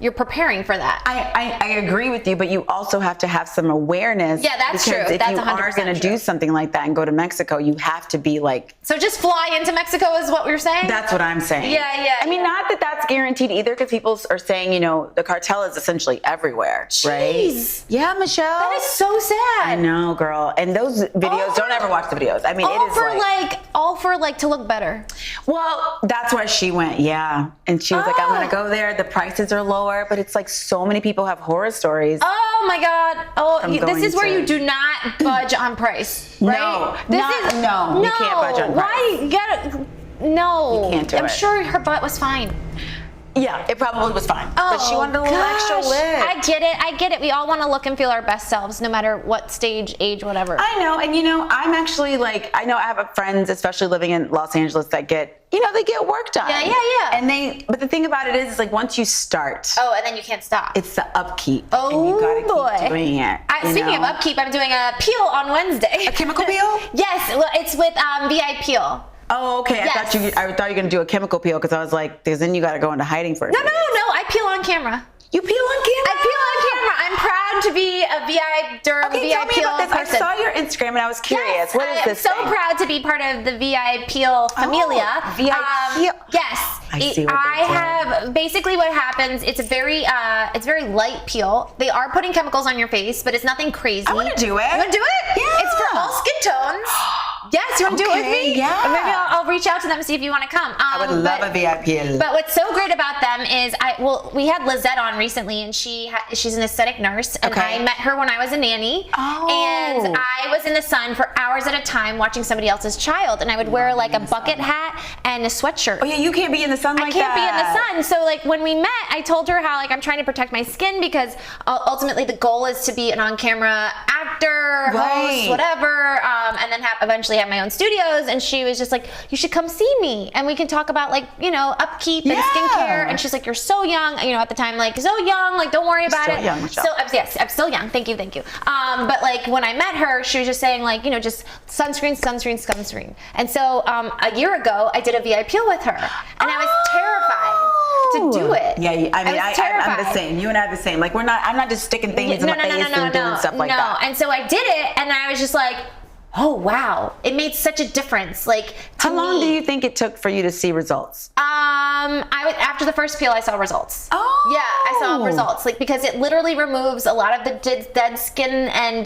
you're preparing for that. I agree with you, but you also have to have some awareness. Yeah, that's true. Because if That's you 100% are going to true. do something like that and go to Mexico, you have to be like. So just fly into Mexico is what we're saying? That's what I'm saying. Yeah. I mean, not that that's guaranteed either, because people are saying, the cartel is essentially everywhere, right? Jeez. Yeah, Michelle. That is so sad. I know, girl. And those videos, don't ever watch the videos. I mean, it is all for to look better. Well, that's why she went, yeah. And she was like, I'm going to go there. The prices are lower, but it's like so many people have horror stories. Oh my God. This is where to- you do not budge on price, right? No, you can't budge on price. Why? You gotta, no. You can't do I'm it. sure her butt was fine. Yeah, it probably was fine. But she wanted a little extra lip. I get it. We all want to look and feel our best selves, no matter what stage, age, whatever. I know, and I'm actually like, I know I have friends, especially living in Los Angeles, that get, they get work done. Yeah. And but the thing about it is like once you start. Oh, and then you can't stop. It's the upkeep. Oh, and you gotta boy. keep doing it. Speaking of upkeep, I'm doing a peel on Wednesday. A chemical peel? Yes, well, it's with VI Peel. Oh, okay. Yes. I thought you were gonna do a chemical peel because I was like, because then you gotta go into hiding for a No, few days. I peel on camera. You peel on camera? I peel on camera. I'm proud to be a VI Durham Okay, VI tell me Peel about this. person. I saw your Instagram and I was curious. Yes, What is this I'm so thing? proud to be part of the VI Peel familia. VI Peel. Yes. I see what they did. have basically what happens. It's a very light peel. They are putting chemicals on your face, but it's nothing crazy. I want to do it. You want to do it? Yeah. It's for all skin tones. Yes, you want to do it with Okay, me? yeah. Or maybe I'll reach out to them and see if you want to come. I would love a VIP. But what's so great about them is we had Lizette on recently, and she's an aesthetic nurse, and Okay. I met her when I was a nanny. Oh. And I was in the sun for hours at a time watching somebody else's child, and I would wear like a bucket hat and a sweatshirt. Oh yeah, you can't be in the sun like I can't that. be in the sun. So like when we met, I told her how like I'm trying to protect my skin because ultimately the goal is to be an on-camera actor, Right. host, whatever, and then eventually have my own studios. And she was just like, you should come see me, and we can talk about like upkeep and Yeah. skincare. And she's like, you're so young, at the time, like so young, like don't worry about Still it. young, Michelle. So yes, I'm still young. Thank you. But like when I met her, she was just saying like just sunscreen. And so a year ago, I did a VIP peel with her, and I was terrified to do it. Yeah, I mean, was I'm the terrified. same. You and I are the same. Like I'm not just sticking things in my face and doing stuff like that. And so I did it, and I was just like, oh wow, it made such a difference. Like, to How long me, do you think it took for you to see results? after the first peel, I saw results. Oh. Yeah, I saw results. Like because it literally removes a lot of the dead skin, and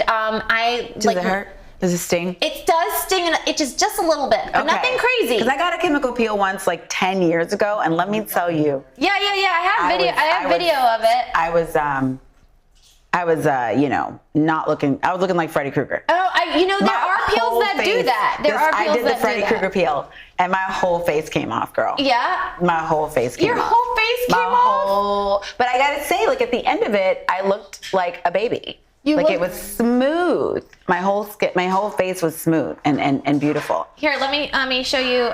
Does it hurt? Does it sting? It does sting, and it just a little bit, but nothing crazy. Because I got a chemical peel once, like 10 years ago, and let me tell you. Yeah. I have video of it. I was not looking. I was looking like Freddy Krueger. Oh, there are peels that do that. I did the Freddy Krueger peel, and my whole face came off, girl. Yeah. My whole face came off. Your whole face came off? But I gotta say, like at the end of it, I looked like a baby. It was smooth. My whole face was smooth and beautiful. Here, let me show you.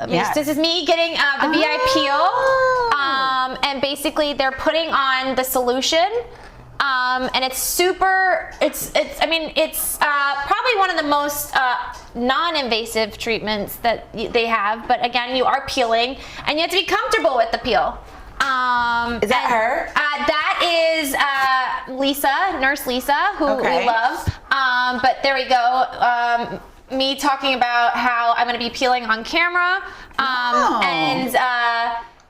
Yes. This is me getting the VI peel, and basically they're putting on the solution. And it's super. It's probably one of the most non-invasive treatments that they have. But again, you are peeling, and you have to be comfortable with the peel. Is that her? That is Lisa, Nurse Lisa, who Okay. we love. But there we go. Me talking about how I'm going to be peeling on camera. And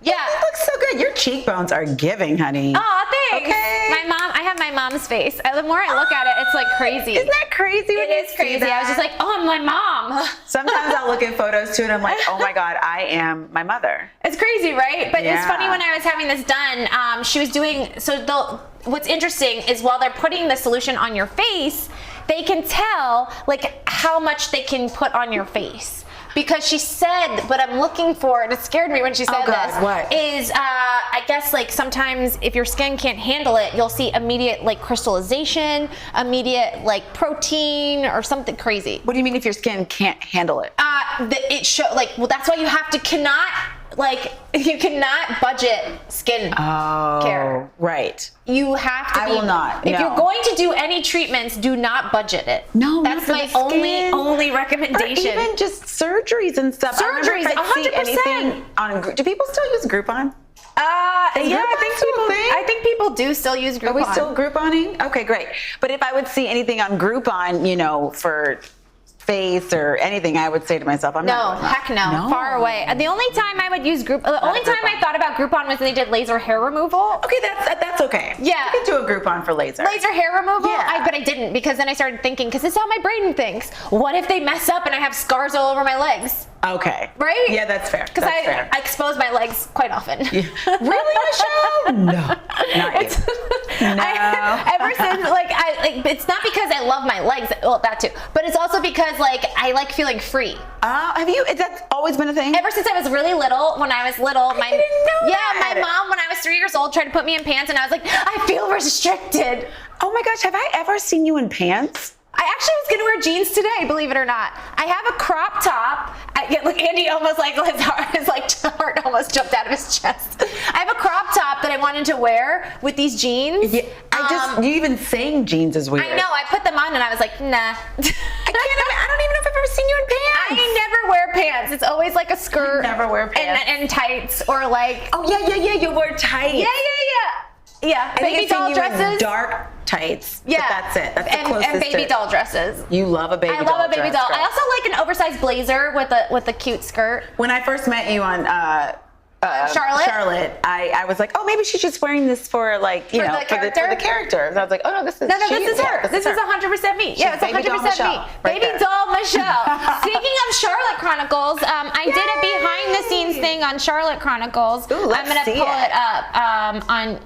yeah. It looks so good. Your cheekbones are giving, honey. Oh, thanks. Okay. I have my mom's face. The more I look at it, it's like crazy. Isn't that crazy? It is crazy. I was just like, oh, I'm my mom. Sometimes I'll look at photos too, and I'm like, oh my God, I am my mother. It's crazy, right? But it's Yeah. funny when I was having this done, she was doing, what's interesting is while they're putting the solution on your face, they can tell like how much they can put on your face. Because she said, what I'm looking for, and it scared me when she said God, this, what? is I guess like sometimes if your skin can't handle it, you'll see immediate like crystallization, immediate like protein or something crazy. What do you mean if your skin can't handle it? That's why you cannot budget skin care. Right. You have to I be. will not, If no. you're going to do any treatments, do not budget it. No, that's not my for the skin. only Or recommendation. even just surgeries and stuff. Surgeries, I remember if I'd see 100%. anything on. Do people still use Groupon? I think people do still use Groupon. Are we still Grouponing? Okay, great. But if I would see anything on Groupon, for face or anything, I would say to myself, I'm No, not doing that. heck no. Far away. The only time I would use the only time I thought about Groupon was when they did laser hair removal. Okay, that's okay. Yeah. You can do a Groupon for laser. Laser hair removal? Yeah. But I didn't, because then I started thinking, because this is how my brain thinks. What if they mess up and I have scars all over my legs? Okay. Right? Yeah, that's fair. Because That's fair. I expose my legs quite often. Really, Michelle? No, not you. Ever since, it's not because I love my legs, well, that too, but it's also because, like, I like feeling free. That's always been a thing? Ever since I was really little, my didn't know that. my mom, when I was 3 years old, tried to put me in pants, and I was like, I feel restricted. Oh my gosh, have I ever seen you in pants? I actually was gonna wear jeans today, believe it or not. I have a crop top. Look, Andy almost his heart almost jumped out of his chest. I have a crop top that I wanted to wear with these jeans. Yeah, you even saying jeans is weird. I know, I put them on and I was like, nah. I don't even know if I've ever seen you in pants. I never wear pants. It's always like a skirt. You never wear pants. And tights, or like. Oh yeah, you wear tights. Yeah, baby doll dresses. Dark tights. Yeah, but that's it. That's the closest. And baby doll dresses. You love a baby doll. I love a baby doll. Dress. I also like an oversized blazer with a cute skirt. When I first met you on Charlotte, I was like, oh, maybe she's just wearing this for like, for the character. And I was like, oh no, this is her. This is 100% me. Yeah, it's 100% me. Baby doll Michelle. Speaking of Charlotte Chronicles, I did a behind the scenes thing on Charlotte Chronicles. Ooh, I'm gonna pull it up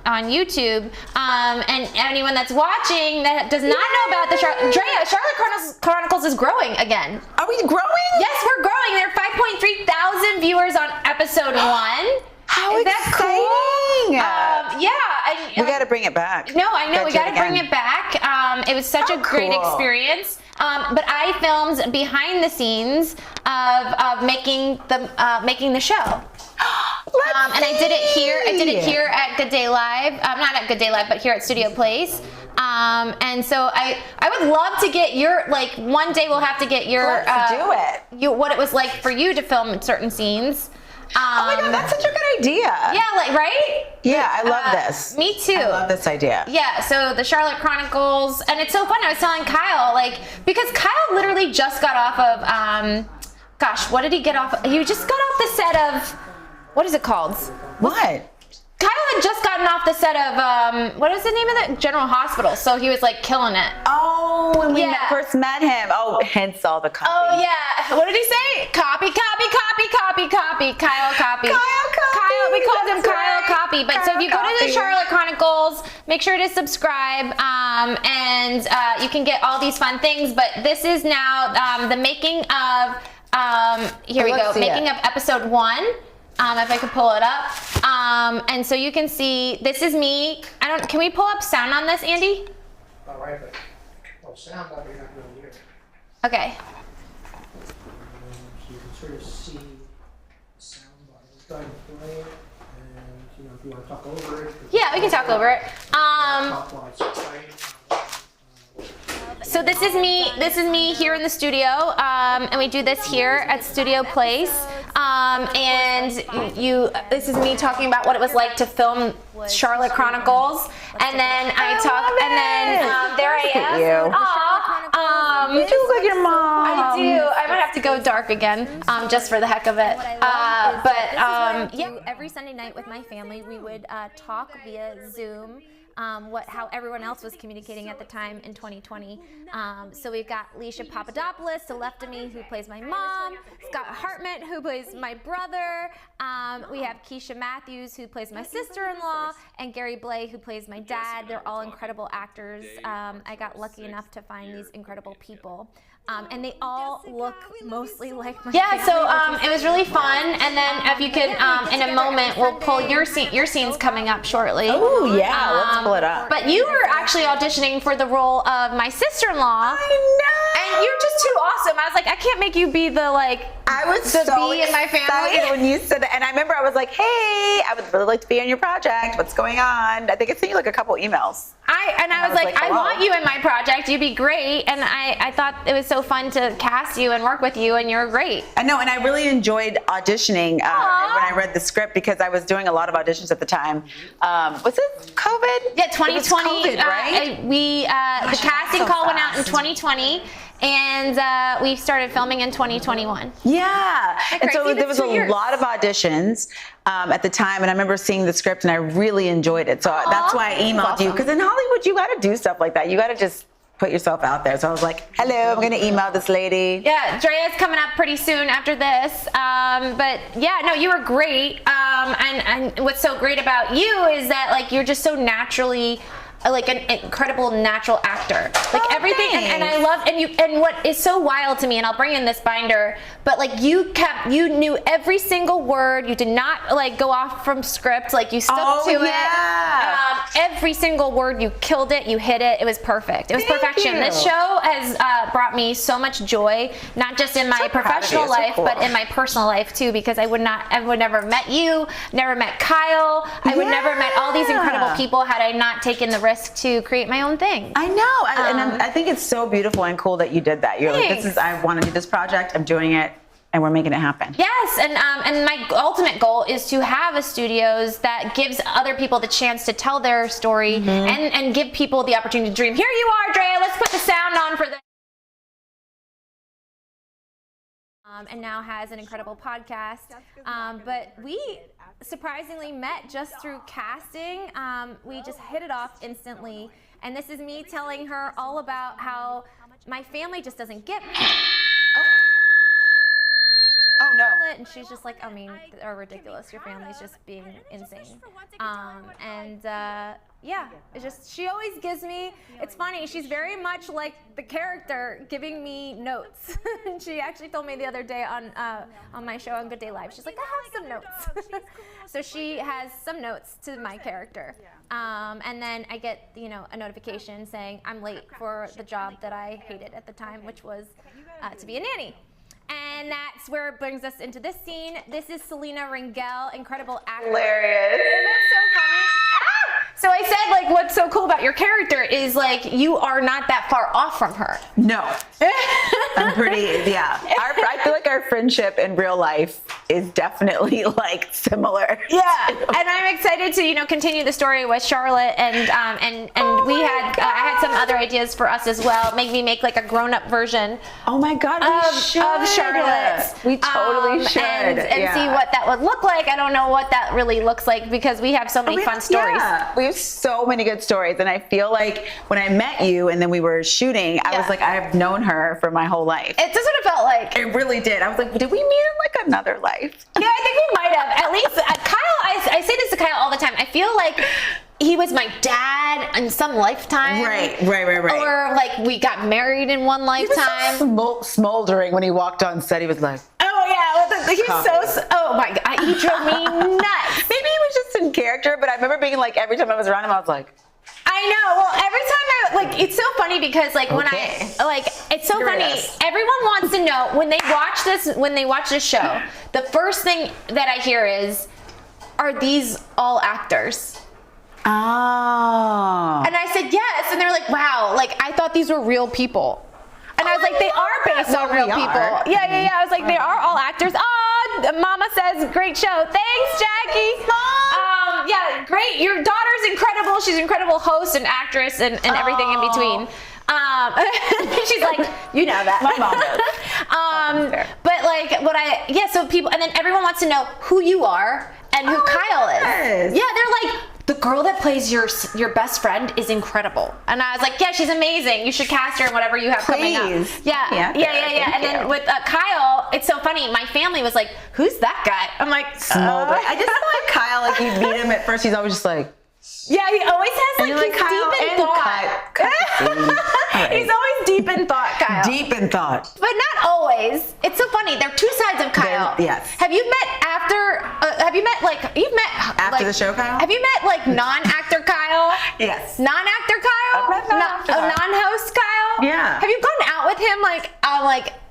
on YouTube. And anyone that's watching that does not know about the Charlotte Chronicles is growing again. Are we growing? Yes, we're growing. There are 5.3 thousand viewers on episode 1. How Is that exciting! Cool? We got to bring it back. No, I know, we got to bring it back. It was such a great experience. But I filmed behind the scenes of making the show. And I did it here. I did it here at Good Day Live. Not at Good Day Live, but here at Studio Place. And so I would love to get your, like, one day we'll have to get your Let's do it. What it was like for you to film certain scenes. Oh my god, that's such a good idea. Yeah, like, right? Yeah, I love this. Me too. I love this idea. Yeah, so the Charlotte Chronicles, and it's so fun. I was telling Kyle, like, because Kyle literally just got off of, gosh, what did he get off? He just got off the set of, what is it called? What? Kyle had just gotten off the set of, what is the name of that? General Hospital. So he was like killing it. Oh, when we first met him. Oh, hence all the copy. Oh yeah. What did he say? Copy. Kyle copy. Kyle, we called him Kyle Copy. But so if you go to the Charlotte Chronicles, make sure to subscribe, and you can get all these fun things. But this is now the making of, here we go, making of episode 1. If I could pull it up. And so you can see, this is me. Can we pull up sound on this, Andy? All right, but sound that we're not really hear. Okay. So you can sort of see the sound bar. Let's go ahead and play it, and if you want to talk over it. Yeah, we can talk over it. Talk while it's playing. So this is me here in the studio, and we do this here at Studio Place. And this is me talking about what it was like to film Charlotte Chronicles, and then there I am. You look like your mom. I do. I might have to go dark again, just for the heck of it. Every Sunday night with my family, we would talk via Zoom. How everyone else was communicating at the time in 2020. So we've got Leisha Papadopoulos to the left of me, who plays my mom, Scott Hartman, who plays my brother, we have Keisha Matthews, who plays my sister-in-law, and Gary Blay, who plays my dad. They're all incredible actors. I got lucky enough to find these incredible people. And they all look mostly like my family. So it was really fun. And then if you could, in a moment, we'll pull your scenes coming up shortly. Oh yeah, let's pull it up. But you were actually auditioning for the role of my sister-in-law. I know. And you're just too awesome. I was like, I can't make you be the, like, I was the so bee in my family. excited when you said that. And I remember I was like, hey, I would really like to be on your project. What's going on? I think I sent you like a couple emails. I was like, I want you in my project. You'd be great. And I thought it was so fun to cast you and work with you, and you're great. I know, and I really enjoyed auditioning when I read the script, because I was doing a lot of auditions at the time. Was it COVID? Yeah, 2020. It was COVID, right? The casting call went out in 2020. And we started filming in 2021. Yeah. And so there was a lot of auditions at the time. And I remember seeing the script and I really enjoyed it. So that's why I emailed you. Because in Hollywood, you got to do stuff like that. You got to just put yourself out there. So I was like, hello, I'm going to email this lady. Yeah, Drea's coming up pretty soon after this. But yeah, no, you were great. And what's so great about you is that, like, you're just so naturally like an incredible natural actor. Like everything, and I love, and what is so wild to me, and I'll bring in this binder, but like you knew every single word. You did not like go off from script. Like you stuck to it. Every single word, you killed it. You hit it. It was perfect. It was perfection. This show has brought me so much joy, not just in my professional life, but in my personal life too. Because I would never met you, never met Kyle. I would never met all these incredible people had I not taken the risk to create my own thing. I know, and I think it's so beautiful and cool that you did that. You're like, I want to do this project. I'm doing it. And we're making it happen. Yes, and my ultimate goal is to have a studios that gives other people the chance to tell their story and give people the opportunity to dream. Here you are, Drea. Let's put the sound on for this. And now has an incredible podcast. But we surprisingly met just through casting. We just hit it off instantly. And this is me telling her all about how my family just doesn't get me. Oh no. And she's just like, I mean, they're ridiculous. Your family's just being insane. Yeah, it's just, she always gives me, it's funny, she's very much like the character giving me notes. And she actually told me the other day on my show on Good Day Live, she's like, I have some notes. So she has some notes to my character. And then I get, a notification saying I'm late for the job that I hated at the time, which was to be a nanny. And that's where it brings us into this scene. This is Selena Ringel, incredible actor. Hilarious. Isn't that so funny? So I said, like, what's so cool about your character is, like, you are not that far off from her. No. I'm pretty, yeah. I feel like our friendship in real life is definitely, like, similar. Yeah. And I'm excited to, continue the story with Charlotte. And we had, I had some other ideas for us as well. Make like a grown-up version. Oh, my God, of Charlotte. We totally should. And see what that would look like. I don't know what that really looks like because we have so many fun stories. Yeah. We have so many good stories, and I feel like when I met you and then we were shooting, I was like, I have known her for my whole life. It's just what it felt like. It really did. I was like, did we meet in like another life? Yeah, I think we might have. At least Kyle, I say this to Kyle all the time. I feel like he was my dad in some lifetime. Right. Or like we got married in one lifetime. He was so smoldering when he walked on set. He was like, oh yeah, he's so, oh my God, he drove me nuts. Maybe he was just in character, but I remember being like, every time I was around him, I was like, I know. Well, every time it's so funny because when it's so funny. Everyone wants to know when they watch this show, the first thing that I hear is, are these all actors? Oh. And I said yes, and they're like, wow, like I thought these were real people. And I was like, they are based on real people. Yeah. I was like, they are all actors. Oh, Mama says, great show. Thanks, Jackie. Yeah, great. Your daughter's incredible. She's an incredible host and actress and everything in between. She's like, you know that. My mom does. But so people, and then everyone wants to know who you are and who Kyle is. Yeah, they're like, the girl that plays your best friend is incredible. And I was like, yeah, she's amazing. You should cast her in whatever you have coming up. Yeah. And then with Kyle, it's so funny. My family was like, who's that guy? I'm like, I just feel like Kyle, like you meet him at first, he's always just like, yeah, he always has he's Kyle deep in thought. He's always deep in thought, Kyle. Deep in thought. But not always. It's so funny. There are two sides of Kyle. Yes. Have you met after? After the show, Kyle? Have you met like non-actor Kyle? Yes. Non-actor Kyle? Non-host Kyle? Yeah. Have you gone out with him like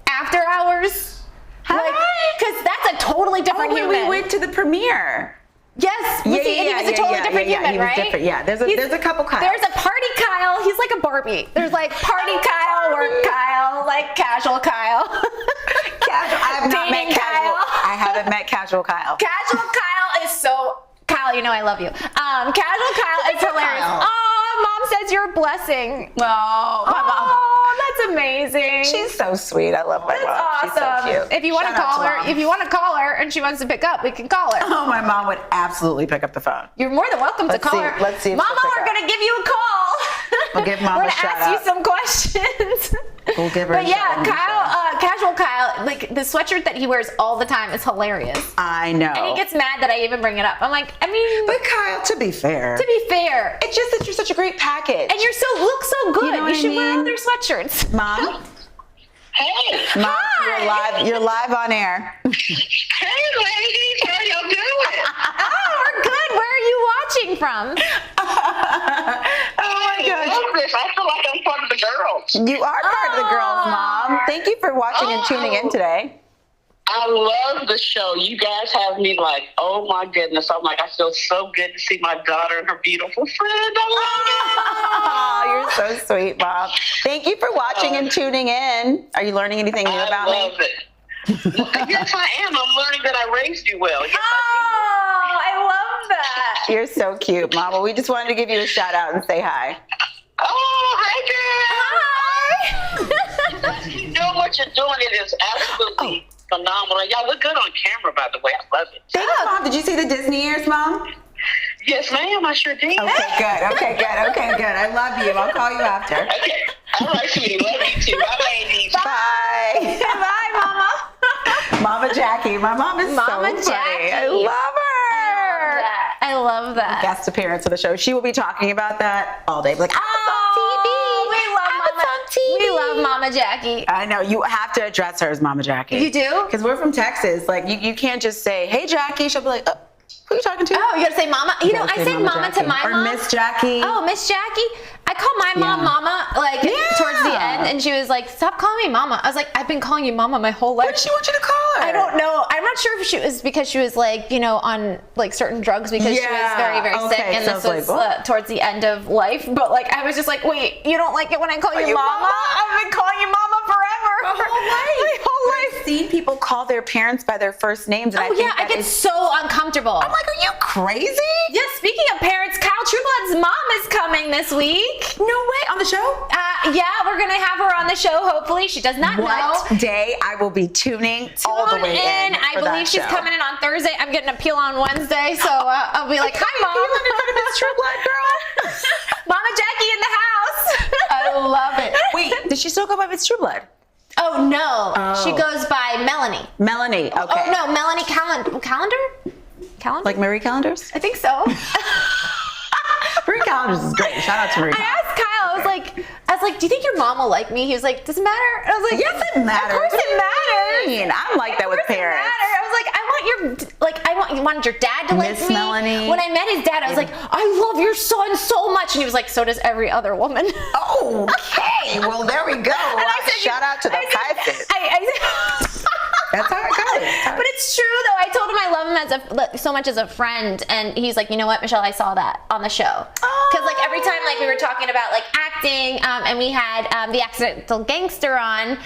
after hours? Because that's a totally different human. We went to the premiere. Yes, and he was a totally different human, he was right? different. Yeah, there's a couple Kyles. There's a party Kyle. He's like a Barbie. There's like party Kyle, work Kyle, like casual Kyle. Casual. I have not met casual. Kyle. I haven't met casual Kyle. Casual Kyle is so Kyle. You know I love you. Casual Kyle is hilarious. Oh, Mom says you're a blessing. Oh, my mom. That's amazing. She's so sweet. I love my mom. Awesome. She's so cute. If you want to call her, and she wants to pick up, we can call her. Oh, my mom would absolutely pick up the phone. You're more than welcome to call her. Let's see. If Mama, we're gonna give you a call. We'll give Mama We're gonna ask you some questions. We'll give her. But yeah, Kyle, casual Kyle, like the sweatshirt that he wears all the time is hilarious. I know. And he gets mad that I even bring it up. I'm like, I mean, But Kyle, to be fair, it's just that you're such a great package. and look so good. You know You, what I should wear mean? other sweatshirts. Mom, Hey, Mom, you're live on air. hey, ladies, how y'all doing? Oh, we're good. Where are you watching from? Oh my gosh. I love this. I feel like I'm part of the girls. You are part of the girls, Mom. Thank you for watching and tuning in today. I love the show. You guys have me like, oh my goodness. I'm like, I feel so good to see my daughter and her beautiful friend. Oh, you're so sweet, Mom. Thank you for watching and tuning in. Are you learning anything new about me? I love it. Yes, I am. I'm learning that I raised you well. Yes, Oh, I love that. You're so cute, Mom. Well, we just wanted to give you a shout out and say hi. Oh, hey, girl. Hi. You know what you're doing. It is absolutely phenomenal. Y'all look good on camera, by the way. I love it. Thanks, Mom. Did you see the Disney ears, Mom? Yes, ma'am. I sure did. Okay, good. I love you. I'll call you after. Okay. All right, sweetie. Love you too. Bye, ladies. Bye. Bye, Mama. Mama Jackie. My mom is Mama so funny. Jackie. I love her. I love that. Guest appearance of the show. She will be talking about that all day. Like, We love Mama Jackie. I know. You have to address her as Mama Jackie. You do? Because we're from Texas. Like, you can't just say, hey, Jackie. She'll be like, oh, who are you talking to? Oh, you gotta say Mama. You know, gotta I say Mama Jackie. to my or mom. Miss Jackie. Oh, Miss Jackie. I call my mom Yeah. Mama, like towards the end, and she was like, "Stop calling me Mama." I was like, "I've been calling you Mama my whole life." What did she want you to call her? I don't know. I'm not sure if she was because she was like, you know, on like certain drugs because she was Yeah. very, very sick, Okay, and so this it's was like, what? towards the end of life. But like, I was just like, wait, you don't like it when I call you Mama? I've been calling you Mama forever. My whole life. I've seen people call their parents by their first names. And Oh yeah, I get so uncomfortable. I'm like, are you crazy? Yeah, speaking of parents, Kyle Trueblood's mom is coming this week. No way. On the show? Yeah, we're gonna have her on the show. Hopefully, she does not What know. day I will be tuning all the Tune way in. I for that believe she's show. coming in on Thursday. I'm getting a peel on Wednesday, so I'll be like, "Hi, Mom." Miss Trueblood, girl. Mama Jackie in the house. I love it. Wait, does she still go by Miss Trueblood? Oh no, Oh. she goes by Melanie. Melanie. Okay. Oh no, Melanie Calendar. Calendar? Like Marie Callender's? I think so. Marie Callender's is great. Shout out to Marie. I asked Kyle. I was like, "Do you think your mom will like me?" He was like, "Does it matter?" I was like, Yes, it matters. Of course it matters. I'm like that with Of course it parents. matters. I was like, I wanted your dad to like Miss me. Melanie. When I met his dad, I was like, I love your son so much, and he was like, so does every other woman. Okay. Well, there we go. And I said, Shout out to the Pisces. That's how it goes. But it's true though. I told him I love him so much as a friend, and he's like, you know what, Michelle, I saw that on the show. Because like every time like we were talking about like acting, and we had the Accidental Gangster on,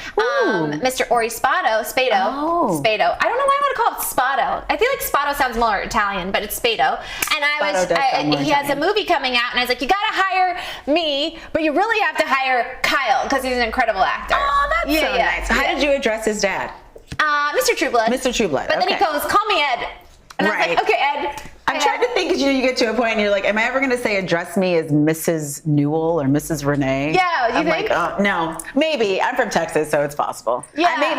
Mr. Ori Spado. Oh. Spado. I don't know why I want to call it Spado. I feel like Spado sounds more Italian, but it's Spado. And Spado does sound more he has a Italian. movie coming out, and I was like, you gotta hire me, but you really have to hire Kyle because he's an incredible actor. Oh, that's so nice. How did you address his dad? Mr. Trueblood. Mr. Trueblood. But then he okay. goes, call me Ed. And I was Right. like, okay, Ed. I'm trying to think, you get to a point and you're like, am I ever going to say address me as Mrs. Newell or Mrs. Renee? Yeah, you I'm think? like, oh, no. Maybe. I'm from Texas, so it's possible. Yeah. I make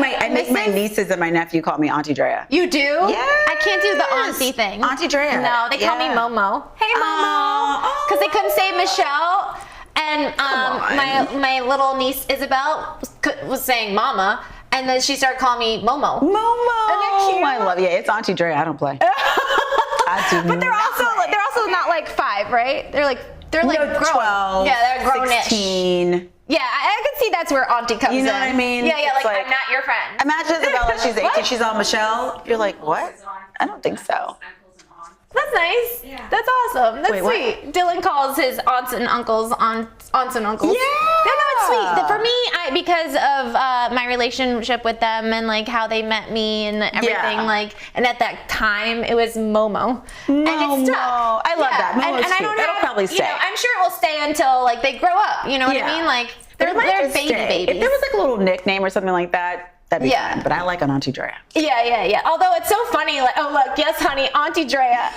my Mrs. nieces and my nephew call me Auntie Drea. You do? Yes. I can't do the auntie thing. Auntie Drea. No, they call me Yeah. Momo. Hey, Momo. Oh. Because they couldn't say Michelle. And on. my little niece Isabel was saying Mama. And then she started calling me Momo. Momo. Isn't that cute? I love you. It's Auntie Drea. I don't play. I do But they're also not like 5, right? They're like grown. 12. Yeah, they're grown-ish. 16. Yeah, I can see that's where Auntie comes in. You know what I mean? Yeah, It's like I'm not your friend. Imagine Isabella, she's 18, What? she's on Michelle. You're like, what? I don't think so. That's nice. That's awesome. That's Wait, what? sweet. Dylan calls his aunts and uncles aunts and uncles. Yeah. No, it's sweet. For me, because of my relationship with them and like how they met me and everything, Yeah. and at that time it was Momo. And Momo. it's stuck. I love that. Momo's and I cute. don't That'll have, probably you know, stay. I'm sure it will stay until like they grow up. You know what I Yeah. mean? Like But they're it might just baby stay. babies. If there was like a little nickname or something like that, that'd be Yeah. fun. But I like an Auntie Drea. Yeah. Although it's so funny, like, oh look, yes, honey, Auntie Drea.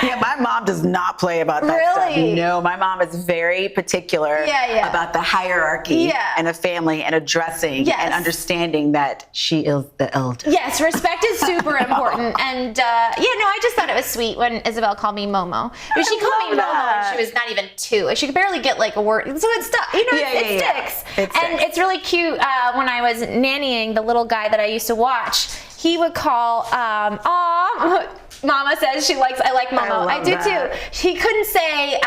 Yeah, my mom does not play about that Really? stuff. No, my mom is very particular about the hierarchy and a family and addressing and understanding that she is the elder. Yes, respect is super important. And I just thought it was sweet when Isabel called me Momo. But she called me Momo when she was not even 2. Like, she could barely get like a word. So it's stuff, it sticks. And it's really cute when I was nannying the little guy that I used to watch. He would call, Mama says I like Momo. I do too. He couldn't say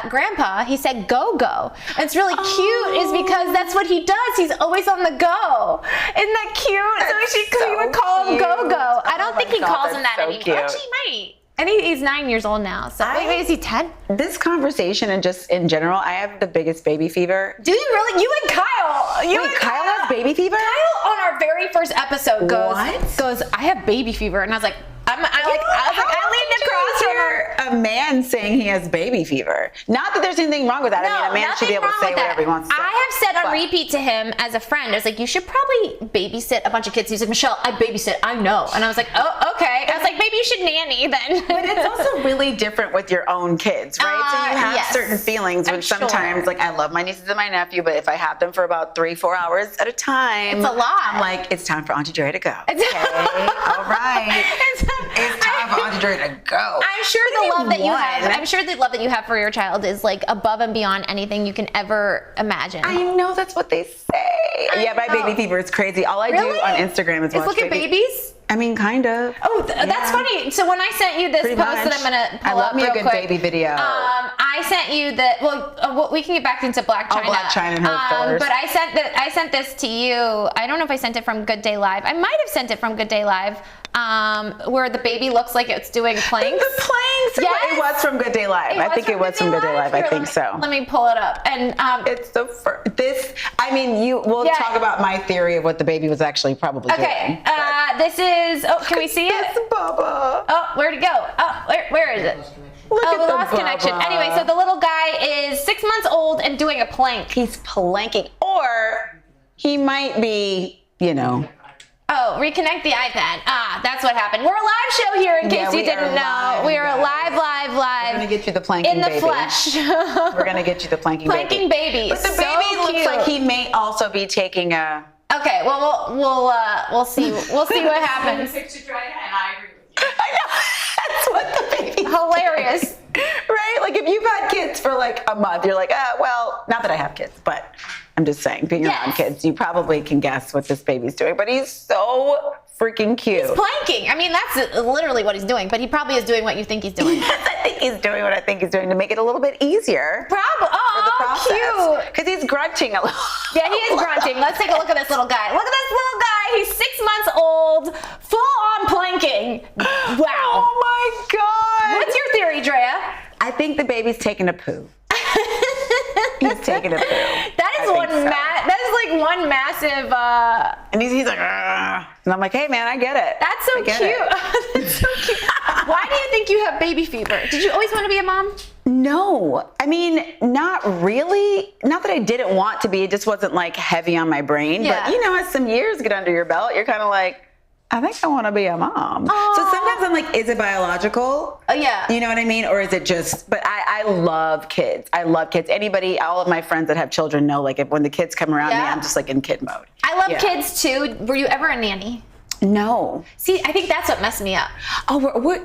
Grandpa. He said Go-Go. And it's really cute is because that's what he does. He's always on the go. Isn't that cute? So he would call him Go-Go. I don't think he calls him that anymore. Cute. Actually, he might. And he's 9 years old now. So wait, is he 10? This conversation and just in general, I have the biggest baby fever. Do you really? You and Kyle. Kyle has baby fever? Kyle on our very first episode goes, I have baby fever. And I was like, I leaned across from her. A man saying he has baby fever. Not that there's anything wrong with that. I mean, a man should be able to say whatever he wants to say. I have said on repeat to him as a friend, I was like, you should probably babysit a bunch of kids. He's like, Michelle, I babysit. I know. And I was like, oh, okay. I was like, maybe you should nanny then. But it's also really different with your own kids, right? So you have certain feelings when sometimes, like, I love my nieces and my nephew, but if I have them for about 3-4 hours at a time, it's a lot. I'm like, it's time for Auntie Drea to go. Okay, all right. It's time for Auntie Drea to go. I'm sure the love that you have. I'm sure the love that you have for your child is like above and beyond anything you can ever imagine. I know that's what they say. My baby fever is crazy. All I do on Instagram is watch look at babies. I mean, kind of. Oh, that's funny. So when I sent you this post that I'm going to pull up real quick. I love me a good baby video. I sent you the, we can get back into Blac Chyna. Oh, Blac Chyna and her fillers. But I sent this to you. I don't know if I sent it from Good Day Live. I might have sent it from Good Day Live. Where the baby looks like it's doing planks. The planks. Yes. It was from Good Day Live. I think it was from Good Day Live. I think so. Let me pull it up. And it's the first. We'll talk about my theory of what the baby was actually probably doing. Okay. This is. Oh, can we see it? Bubba. Oh, where'd it go? Oh, where is it? We lost connection. Anyway, so the little guy is 6 months old and doing a plank. He's planking, or he might be, Oh, reconnect the iPad. That's what happened. We're a live show here, in case you didn't know. We are live. We're gonna get you the planking in the baby. Flesh. We're gonna get you the planking baby. But the baby looks like he may also be taking a. Okay, well we'll see. We'll see what happens. Picture right now, and I agree with you. I know. That's what the baby. Hilarious. Right? Like if you've had kids for like a month, you're like, well, not that I have kids, but I'm just saying, being around kids, you probably can guess what this baby's doing. But he's so freaking cute. He's planking. I mean, that's literally what he's doing, but he probably is doing what you think he's doing. Yes, I think he's doing what I think he's doing to make it a little bit easier. Probably. Oh, cute. Because he's grunting a little. Yeah, he is grunting. Let's take a look at this little guy. Look at this little guy. He's 6 months old, full on planking. Wow. Oh my God. What's your theory, Drea? I think the baby's taking a poo. He's taking a poo. That is one massive. And he's like, Argh. And I'm like, hey man, I get it. That's so cute. That's so cute. Why do you think you have baby fever? Did you always want to be a mom? No, I mean, not really. Not that I didn't want to be. It just wasn't like heavy on my brain. Yeah. But as some years get under your belt, you're kind of like, I think I want to be a mom. Aww. So sometimes I'm like, is it biological? Yeah. You know what I mean? Or is it just, but I love kids. I love kids. All of my friends that have children know, like when the kids come around me, I'm just like in kid mode. I love kids too. Were you ever a nanny? No. See, I think that's what messed me up. Oh,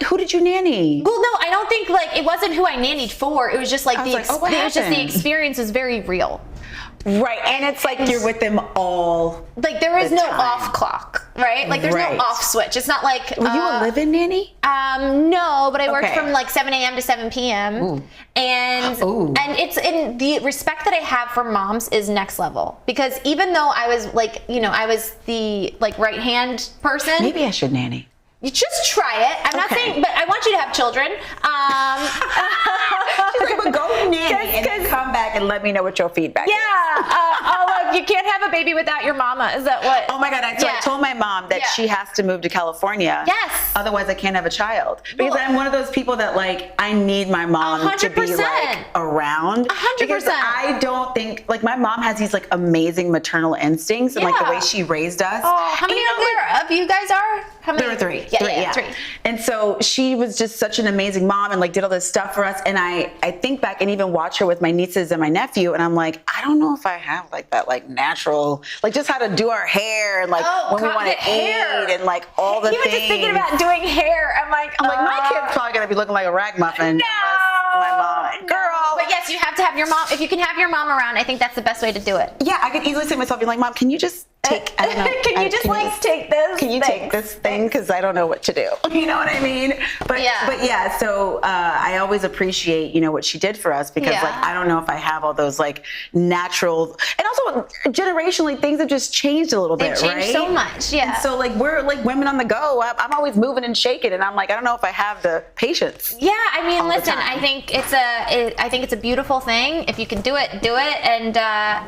who did you nanny? Well, no, I don't think it wasn't who I nannied for. It was just like the experience was very real. Right, and it's like you're with them all. Like there is no time. Off clock, right? Like there's no off switch. It's not like. Were you a live-in nanny? No, but I worked from like 7 a.m. to 7 p.m. Ooh. And it's in the respect that I have for moms is next level, because even though I was I was the right hand person. Maybe I should nanny. You just try it. I'm not saying, but I want you to have children. She's like, well, go nanny and then come back and let me know what your feedback is. Look, you can't have a baby without your mama. Is that what? Oh my God. I told my mom that she has to move to California. Yes. otherwise I can't have a child. Because I'm one of those people that like, I need my mom to be 100%. like around. 100%. Because I don't think, like my mom has these like amazing maternal instincts and like the way she raised us. Oh, how many of you guys are? How many? There were three. Yeah, three. And so she was just such an amazing mom and like did all this stuff for us. And I think back and even watch her with my nieces and my nephew. And I'm like, I don't know if I have like that like natural, like just how to do our hair and like when we want to eat and like all the Even things. just thinking about doing hair, I'm like, my kid's probably going to be looking like a ragamuffin. No. My mom. Girl. But yes, you have to have your mom. If you can have your mom around, I think that's the best way to do it. Yeah, I could easily say to myself, being like, Mom, can you just take, I don't know. Can you just take this? Can you take this thing? Because I don't know what to do. You know what I mean? But yeah, so I always appreciate, you know, what she did for us because like, I don't know if I have all those like natural, and also generationally things have just changed a little bit, They've changed so much, yeah. And so like, we're like women on the go. I'm always moving and shaking and I'm like, I don't know if I have the patience. Yeah, I mean, all the listen, time. I think it's a beautiful thing. If you can do it, and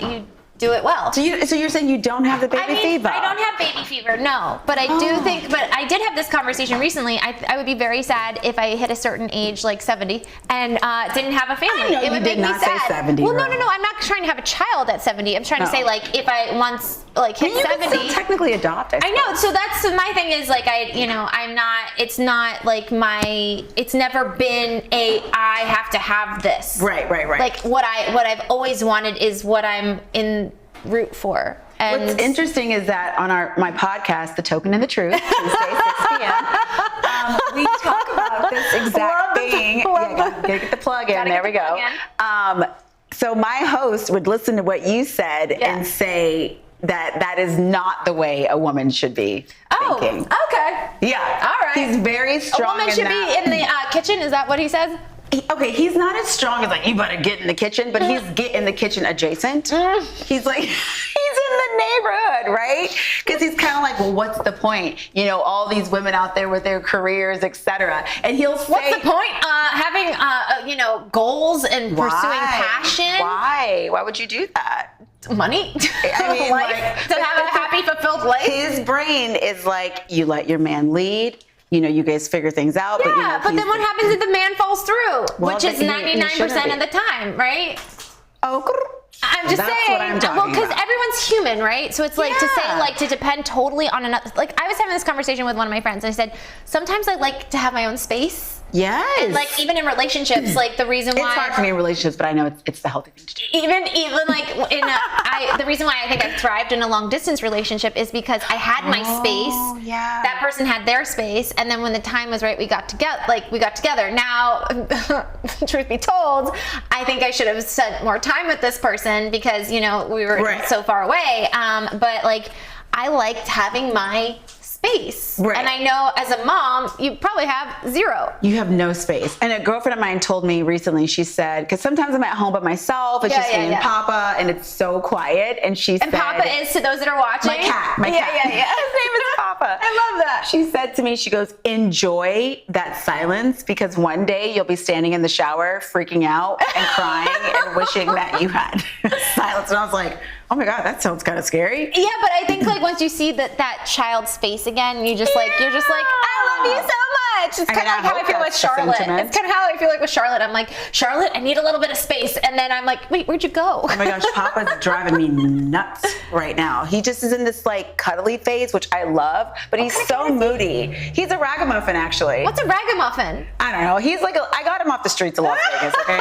you do it well. So you're saying you don't have the baby fever? I don't have baby fever, no. But I do think, but I did have this conversation recently. I would be very sad if I hit a certain age, like 70, and didn't have a family. I know it would you make did not me sad. say 70. Well, Rose. no. I'm not trying to have a child at 70. I'm trying to say like if I once like hit you 70. can still technically adopt. I know. So that's my thing is like I'm not. It's not like it's never been I have to have this. Right. Like what I've always wanted is what I'm in route for. And what's interesting is that on my podcast, The Token and the Truth, Tuesday, 6 p.m., we talk about this exact thing. Gotta get the plug in. There we go. So my host would listen to what you said and say that is not the way a woman should be thinking. Okay. Yeah. All right. He's very strong. A woman should be in the kitchen. Is that what he says? He's not as strong as like, you better get in the kitchen, but he's get in the kitchen adjacent. He's like, he's in the neighborhood, right? Because he's kind of like, well, what's the point? You know, all these women out there with their careers, etc. And he'll say, what's the point? Having, goals and pursuing passion. Why? Why would you do that? Money? I mean, life? To have a happy, fulfilled life? His brain is like, you let your man lead. You know, you guys figure things out. Yeah, but then what happens if the man falls through? Well, which is 99% of the time, right? Oh, I'm just saying. What I'm talking because about. everyone's human, right? So it's like to say, like, to depend totally on another. Like, I was having this conversation with one of my friends, and I said, sometimes I like to have my own space. Yes. And like even in relationships, like the reason why it's hard for me in relationships, but I know it's the healthy thing to do. Even like the reason why I think I thrived in a long distance relationship is because I had my space. Yeah. That person had their space, and then when the time was right, we got together. Now, truth be told, I think I should have spent more time with this person because we were so far away. But like I liked having my space. Right. And I know as a mom, you probably have zero. You have no space. And a girlfriend of mine told me recently, she said, because sometimes I'm at home by myself, it's just me and Papa, and it's so quiet. And she said, Papa is, to those that are watching, my cat. His name is Papa. I love that. She said to me, she goes, enjoy that silence because one day you'll be standing in the shower freaking out and crying and wishing that you had silence. And I was like, oh my God, that sounds kind of scary. Yeah, but I think like once you see that child's face again, you're just like, I love you so much. It's kind of like how I feel with Charlotte. It's kind of how I feel like with Charlotte. I'm like, Charlotte, I need a little bit of space. And then I'm like, wait, where'd you go? Oh my gosh, Papa's driving me nuts right now. He just is in this like cuddly phase, which I love, but he's so moody. He's a ragamuffin, actually. What's a ragamuffin? I don't know. He's like, I got him off the streets of Las Vegas, okay?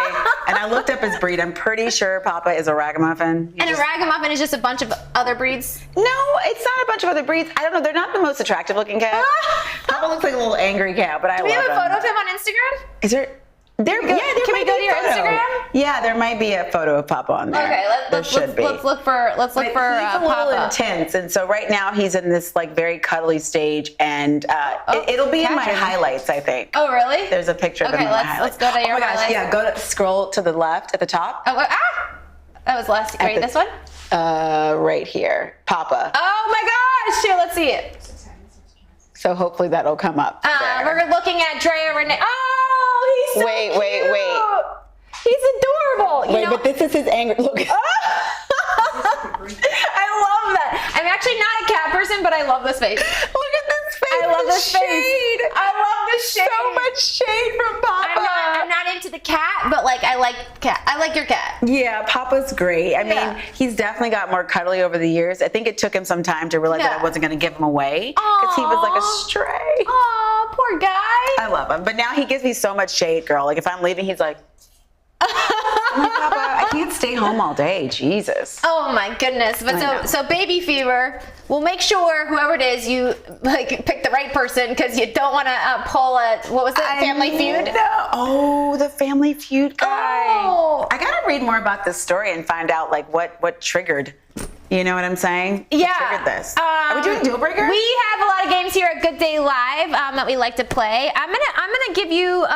And I looked up his breed. I'm pretty sure Papa is a ragamuffin. A ragamuffin is just a bunch of other breeds? No, it's not a bunch of other breeds. I don't know. They're not the most attractive looking cat. Papa looks like a little angry cat, but I love him. Do we have a photo of him on Instagram? Is there? Can we go to your Instagram? Yeah, there might be a photo of Papa on there. Okay, let's look for he's a little intense, and so right now he's in this like very cuddly stage, and it'll be in my highlights, I think. Oh, really? There's a picture of him in my highlights. Let's go to your highlights. Oh my gosh, yeah, scroll to the left at the top. Oh, that was last. Right, this one? Right here, Papa. Oh my gosh! Here, let's see it. So hopefully that'll come up. We're looking at Drea Renee. Oh, he's so cute. He's adorable. But this is his anger. Look. I love that. I'm actually not a cat person, but I love this face. Look at this face. I love this his face. I love the shade. So much shade from Papa. I'm not into the cat, but like I like cat. I like your cat. Yeah, Papa's great. I Yeah. mean, he's definitely got more cuddly over the years. I think it took him some time to realize that Yeah. I wasn't going to give him away because he was like a Aw. stray. Oh, poor guy. I love him, but now he gives me so much shade, girl. Like if I'm leaving, he's like, I'm like, Papa, I can't stay home all day. Jesus. Oh my goodness. But I know. so baby fever, we'll make sure whoever it is, you like pick the right person because you don't want to pull a, what was it, Family Feud? No. Oh, the Family Feud guy. Oh. I gotta read more about this story and find out like what triggered. You know what I'm saying? What Yeah. triggered this? Are we doing deal breaker? We have a lot of games here at Good Day Live that we like to play. I'm gonna give you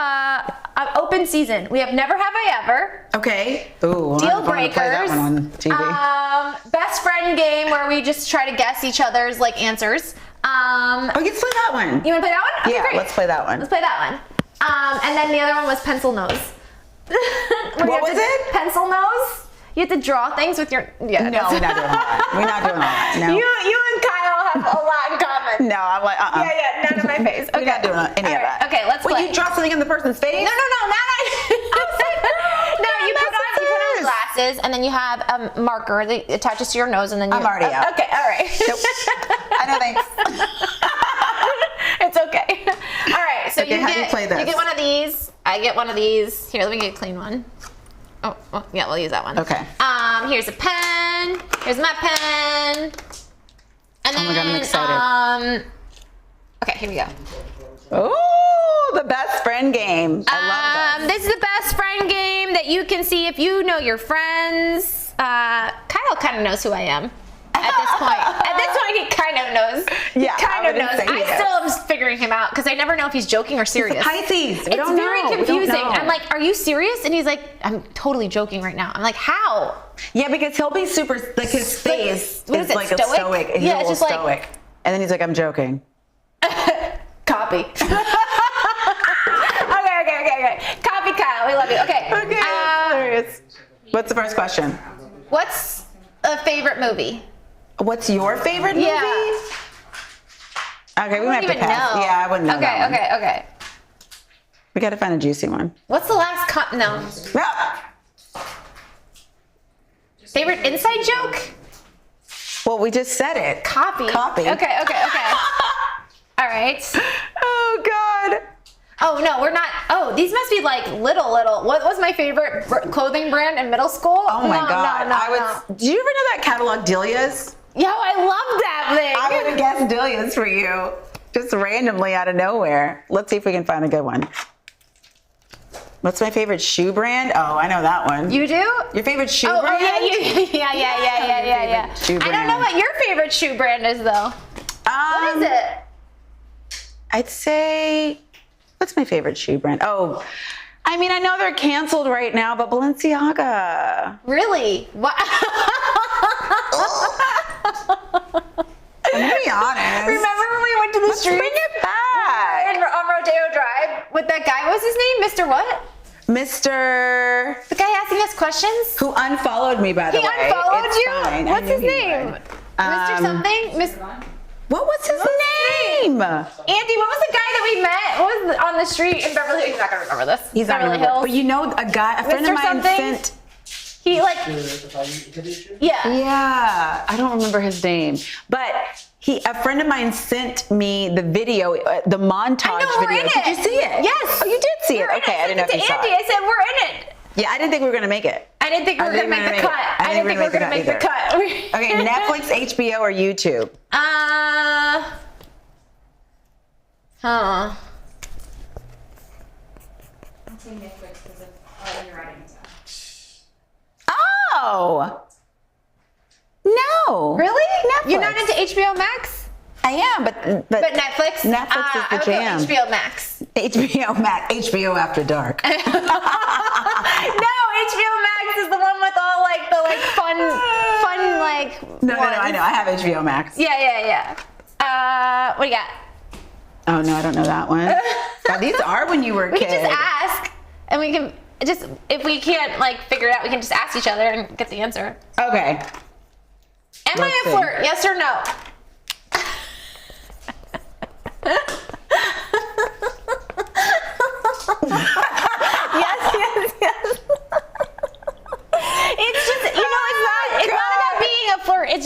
an open season. We have Never Have I Ever. Okay. Ooh, Deal I'm gonna play breakers. that one on TV. Best friend game where we just try to guess each other's like answers. Oh, let's play that one. You want to play that one? Okay, Yeah, great. let's play that one. Let's play that one. And then the other one was pencil nose. What was it? Pencil nose. You have to draw things with your. Yeah. No, we're not doing all that. We're not doing all that. No. You and Kyle have a lot in common. No, I'm like, Yeah, none of my face. Okay. We're not doing any All of right, that. Okay, let's Wait, play. you draw something on the person's face? No, not No, you put on glasses, and then you have a marker that attaches to your nose, and then you. I'm already out. Okay, all right. Nope. I know, thanks. It's okay. All right, so Okay, how do you play this? You get one of these. I get one of these. Here, let me get a clean one. Oh, well, yeah, we'll use that one. Okay. Here's a pen. Here's my pen. And then, Oh my God, I'm excited. Okay, here we go. Oh, the best friend game. I love that. This is the best friend game that you can see if you know your friends. Kyle kind of knows who I am at this point. At this point, he kind of knows. Yeah, he kind I of wouldn't knows. say I yes. still am just figuring him out because I never know if he's joking or serious. Pisces. We It's don't very know. We don't confusing. know. I'm like, are you serious? And he's like, I'm totally joking right now. I'm like, how? Yeah, because he'll be super, like his face what is is it, like a stoic? stoic. He's Yeah, a it's little just like- stoic. And then he's like, I'm joking. Copy. okay. Copy Kyle. We love you. Okay. Hilarious. What's the first question? What's a favorite movie? What's your favorite movie? Yeah. Okay, we I might have don't to even pass. know. Yeah, I wouldn't know that one. Okay. We gotta find a juicy one. What's the last no. Ah! Favorite inside joke? Well, we just said it. Copy. Copy. Okay. All right. Oh God. Oh no, we're not. Oh, these must be like little. What was my favorite clothing brand in middle school? Oh my No, God. No. Did you ever know that catalog Delia's? Yo, I love that thing. I would have guessed Delia's for you. Just randomly out of nowhere. Let's see if we can find a good one. What's my favorite shoe brand? Oh, I know that one. You do? Your favorite shoe Oh, brand? yeah. Shoe I don't know brand. what your favorite shoe brand is though. What is it? I'd say, what's my favorite shoe brand? Oh, I mean, I know they're canceled right now, but Balenciaga. Really? What? I'm gonna be honest. Remember when we went to the Let's street bring it back. on Rodeo Drive with that guy? What was his name? Mr. What? Mr. The guy asking us questions? Who unfollowed me, by the He way. unfollowed It's you? fine. I What's knew his he name? would. Mr. something? What was his name? Andy, what was the guy that we met? What was on the street in Beverly Hills? He's not gonna remember this. He's not Beverly gonna remember. Hills. But you know, a friend Mr. of mine something? sent. He like, yeah. Yeah, I don't remember his name, but a friend of mine sent me the video, the montage I know, we're video. in Did you it. see it? Yes. Oh, you did see it. We're in Okay, I didn't know if to you saw Andy, it. I said we're in it. Yeah, I didn't think we were gonna make it. I didn't think we were gonna make the cut. I didn't think we were gonna make the cut. Okay, Netflix, HBO, or YouTube? Huh. I'll say Netflix because of all your writing stuff. Oh, no. Really? Netflix. You're not into HBO Max? I am, but But Netflix? Netflix is I the would go jam. HBO Max. HBO Max, HBO After Dark. No, HBO Max is the one with all like the fun No, ones. I know. I have HBO Max. Yeah. What do you got? Oh no, I don't know that one. God, these are when you were a We kid. can just ask, and we can just if we can't figure it out, we can just ask each other and get the answer. Okay. Am I Let's a see. flirt? Yes or no?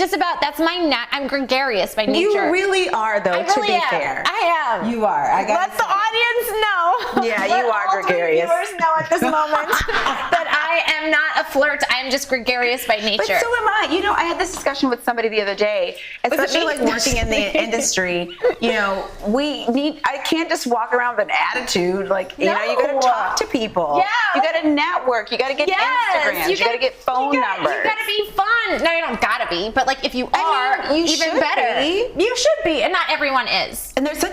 It's just about, that's I'm gregarious by nature. You really are, though, I to really be am. fair. I am. You are. I gotta Let the audience know. Yeah, Let you are all gregarious. 3 viewers know at this moment that I am not a flirt. I am just gregarious by nature. But so am I. You know, I had this discussion with somebody the other day, especially like working in the industry. You know, I can't just walk around with an attitude. Like, you know, you got to talk to people. Yeah. You got to network. You got to get Instagrams. You got to get phone numbers. You got to be fun. No, you don't got to be. But like, if you are, you even should better. be. You should be, and not everyone is. And there's a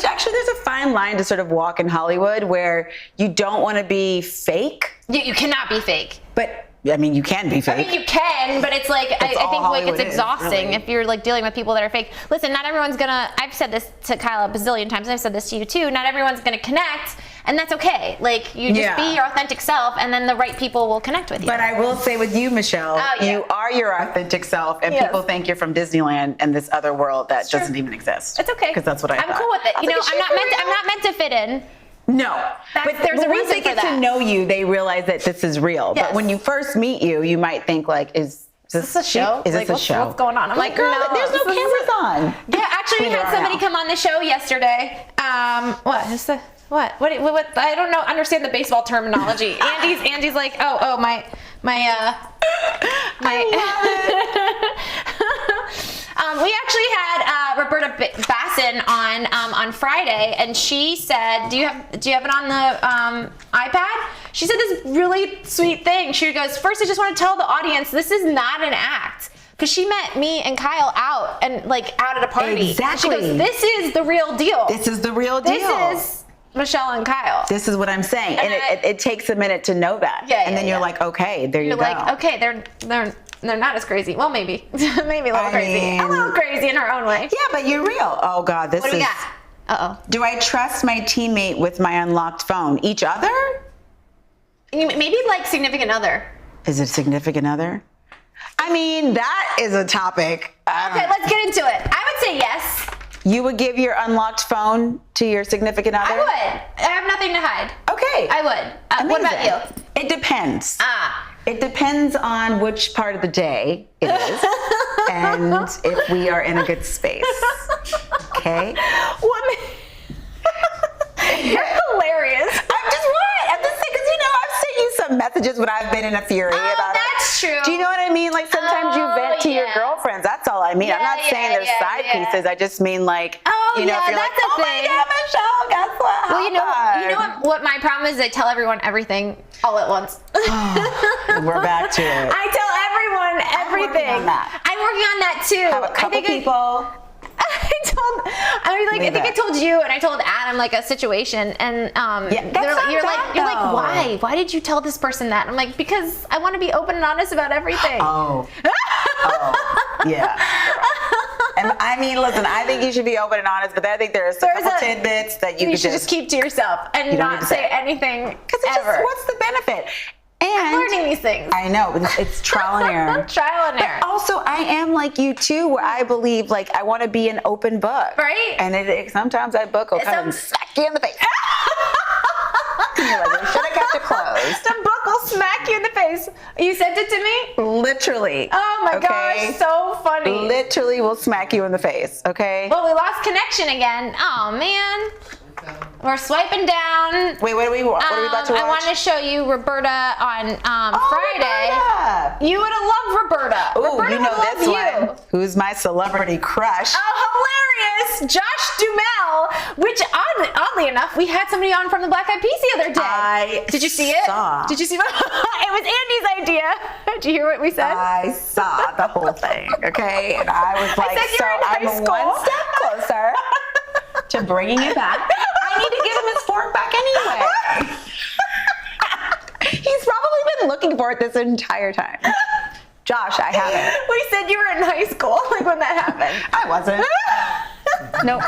fine line to sort of walk in Hollywood where you don't want to be fake. You cannot be fake. But I mean, you can be fake. I mean, you can, but it's like, I think like Hollywood it's is, exhausting really. if you're like dealing with people that are fake. Listen, not everyone's gonna, I've said this to Kyle a bazillion times, and I've said this to you too, not everyone's gonna connect, and that's okay. Like, you just be your authentic self, and then the right people will connect with you. But I will say with you, Michelle, you are your authentic self, and people think you're from Disneyland and this other world that doesn't even exist. It's okay. Because that's what I'm cool with it. You know, I'm not meant to fit in. No, but there's a reason once they for get that. to know you, they realize that this is real. Yes. But when you first meet you, you might think like, is this a show? Is Like, this a show? what's going on? I'm like, girl, no, there's no this is cameras on. Yeah, actually, we There had are somebody now. come on the show yesterday. What is the what? I don't know. Understand the baseball terminology. Andy's like, my. We actually had Roberta Basson on Friday, and she said, "Do you have it on the iPad?" She said this really sweet thing. She goes, "First, I just want to tell the audience this is not an act." Because she met me and Kyle out at a party. Exactly. She goes, "This is the real deal. This is the real deal. This is Michelle and Kyle." This is what I'm saying, and it takes a minute to know that. Yeah, and then you're like, okay, there you go. You're like, okay, they're not as crazy. Well, maybe maybe a little crazy. A little crazy in her own way. Yeah, but you're real. Oh God, this What do is. we got? Uh-oh. Do I trust my teammate with my unlocked phone? Each other? Maybe like significant other. Is it significant other? I mean, that is a topic. Okay, let's get into it. I would say yes. You would give your unlocked phone to your significant other? I would. I have nothing to hide. Okay. I would. What about Amazing. you? It depends. Ah. It depends on which part of the day it is and if we are in a good space. Okay? You're hilarious. I'm just right. I'm just saying, because I've sent you some messages when I've been in a fury about it. That's true. Do you know what I mean? Like sometimes you vent to your girlfriends. That's all I mean. I'm not saying there's side pieces. I just mean like, if you're like, oh my God, Michelle, guess what? Well, you know what my problem is? I tell everyone everything all at once. We're back to it. I tell everyone everything. I'm working on that. I'm working on that too. Have a couple people. I think I told you and I told Adam like a situation, and you're like, why did you tell this person that? I'm like, because I want to be open and honest about everything. Oh, yeah. And I mean, listen, I think you should be open and honest, but I think there's a couple tidbits that you could should just keep to yourself and not say anything ever. What's the benefit? And I'm learning these things. I know, but it's trial and error. Trial and error. But also, I am like you too, where I believe like I want to be an open book. Right. And sometimes that book will come and smack you in the face. And you're like, we should have kept it closed. The book will smack you in the face. You sent it to me? Literally. Oh my gosh, so funny. Literally will smack you in the face, okay? Well, we lost connection again. Oh man. We're swiping down. Wait, what are we about to watch? I wanted to show you Roberta on Friday. Roberta. You would have loved Roberta. Oh, Roberta you know would this love one. Who's my celebrity crush? Oh, hilarious! Josh Duhamel, which oddly enough, we had somebody on from the Black Eyed Peas the other day. Did you see it? Did you see what? It was Andy's idea. Did you hear what we said? I saw the whole thing, okay? And I was like, I'm one step closer to bringing it back. I need to give him his fork back anyway. He's probably been looking for it this entire time. Josh, I haven't. We said you were in high school, like when that happened. I wasn't. Nope.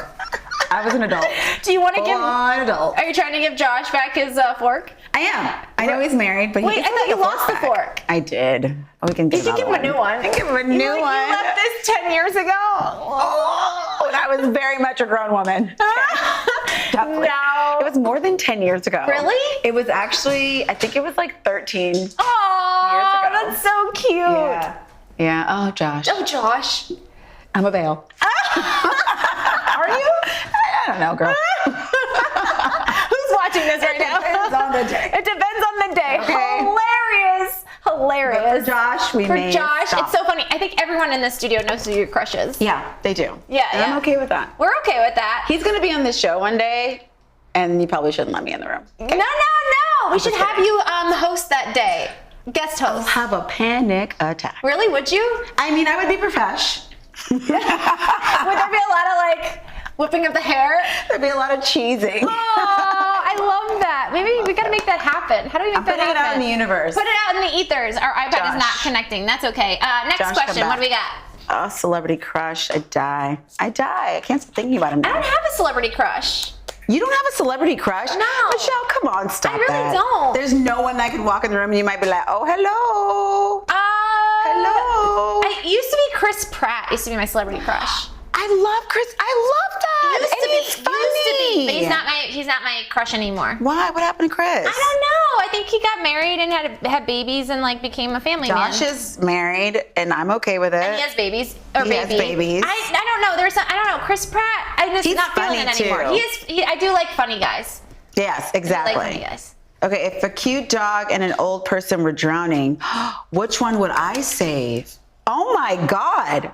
I was an adult. Do you want to give? An adult. Are you trying to give Josh back his fork? I am. I know he's married, but wait, I thought you lost the fork. I did. We can give him a new one. I give him a new one. You left this 10 years ago. Oh, and I was very much a grown woman. Definitely. No. It was more than 10 years ago. Really? It was actually, I think it was like 13 Oh, years ago. that's so cute. Yeah. Yeah. Oh, Josh. Oh, Josh. I'm a bail. Are you? I don't know, girl. Who's watching this right now? It depends on the day. It depends on the day. Okay. Hilarious. But for Josh, we may Josh, stop. it's so funny. I think everyone in this studio knows who your crush is. Yeah, they do. Yeah, And yeah. I'm okay with that. We're okay with that. He's going to be on this show one day, and you probably shouldn't let me in the room. No. We should just have kidding. you host that day. Guest host. Have a panic attack. Really? Would you? I mean, I would be profesh. Would there be a lot of like whipping up the hair? There'd be a lot of cheesing. Oh, I love that. Maybe we gotta make that happen. How do we make that Putting happen? it out in the universe. Put it out in the ethers. Our iPad is not Josh. connecting. That's okay. Next Josh, question. come What do we back. got? Oh, celebrity crush. I die. I can't stop thinking about him I now. don't have a celebrity crush. You don't have a celebrity crush? No. Michelle, come on, stop I really that. don't. There's no one that could walk in the room and you might be like, oh, hello. Hello. I used to be Chris Pratt. Used to be my celebrity crush. I love Chris. I love that. Used to And he's funny. but he's not my crush anymore. Why? What happened to Chris? I don't know. I think he got married and had babies and like became a family man. Josh is married and I'm okay with it. And he has babies. He has babies. I don't know. I don't know. Chris Pratt. I'm just He's not feeling funny, it anymore. too. I do like funny guys. Yes, I exactly. like funny guys. Okay, if a cute dog and an old person were drowning, which one would I save? Oh my God.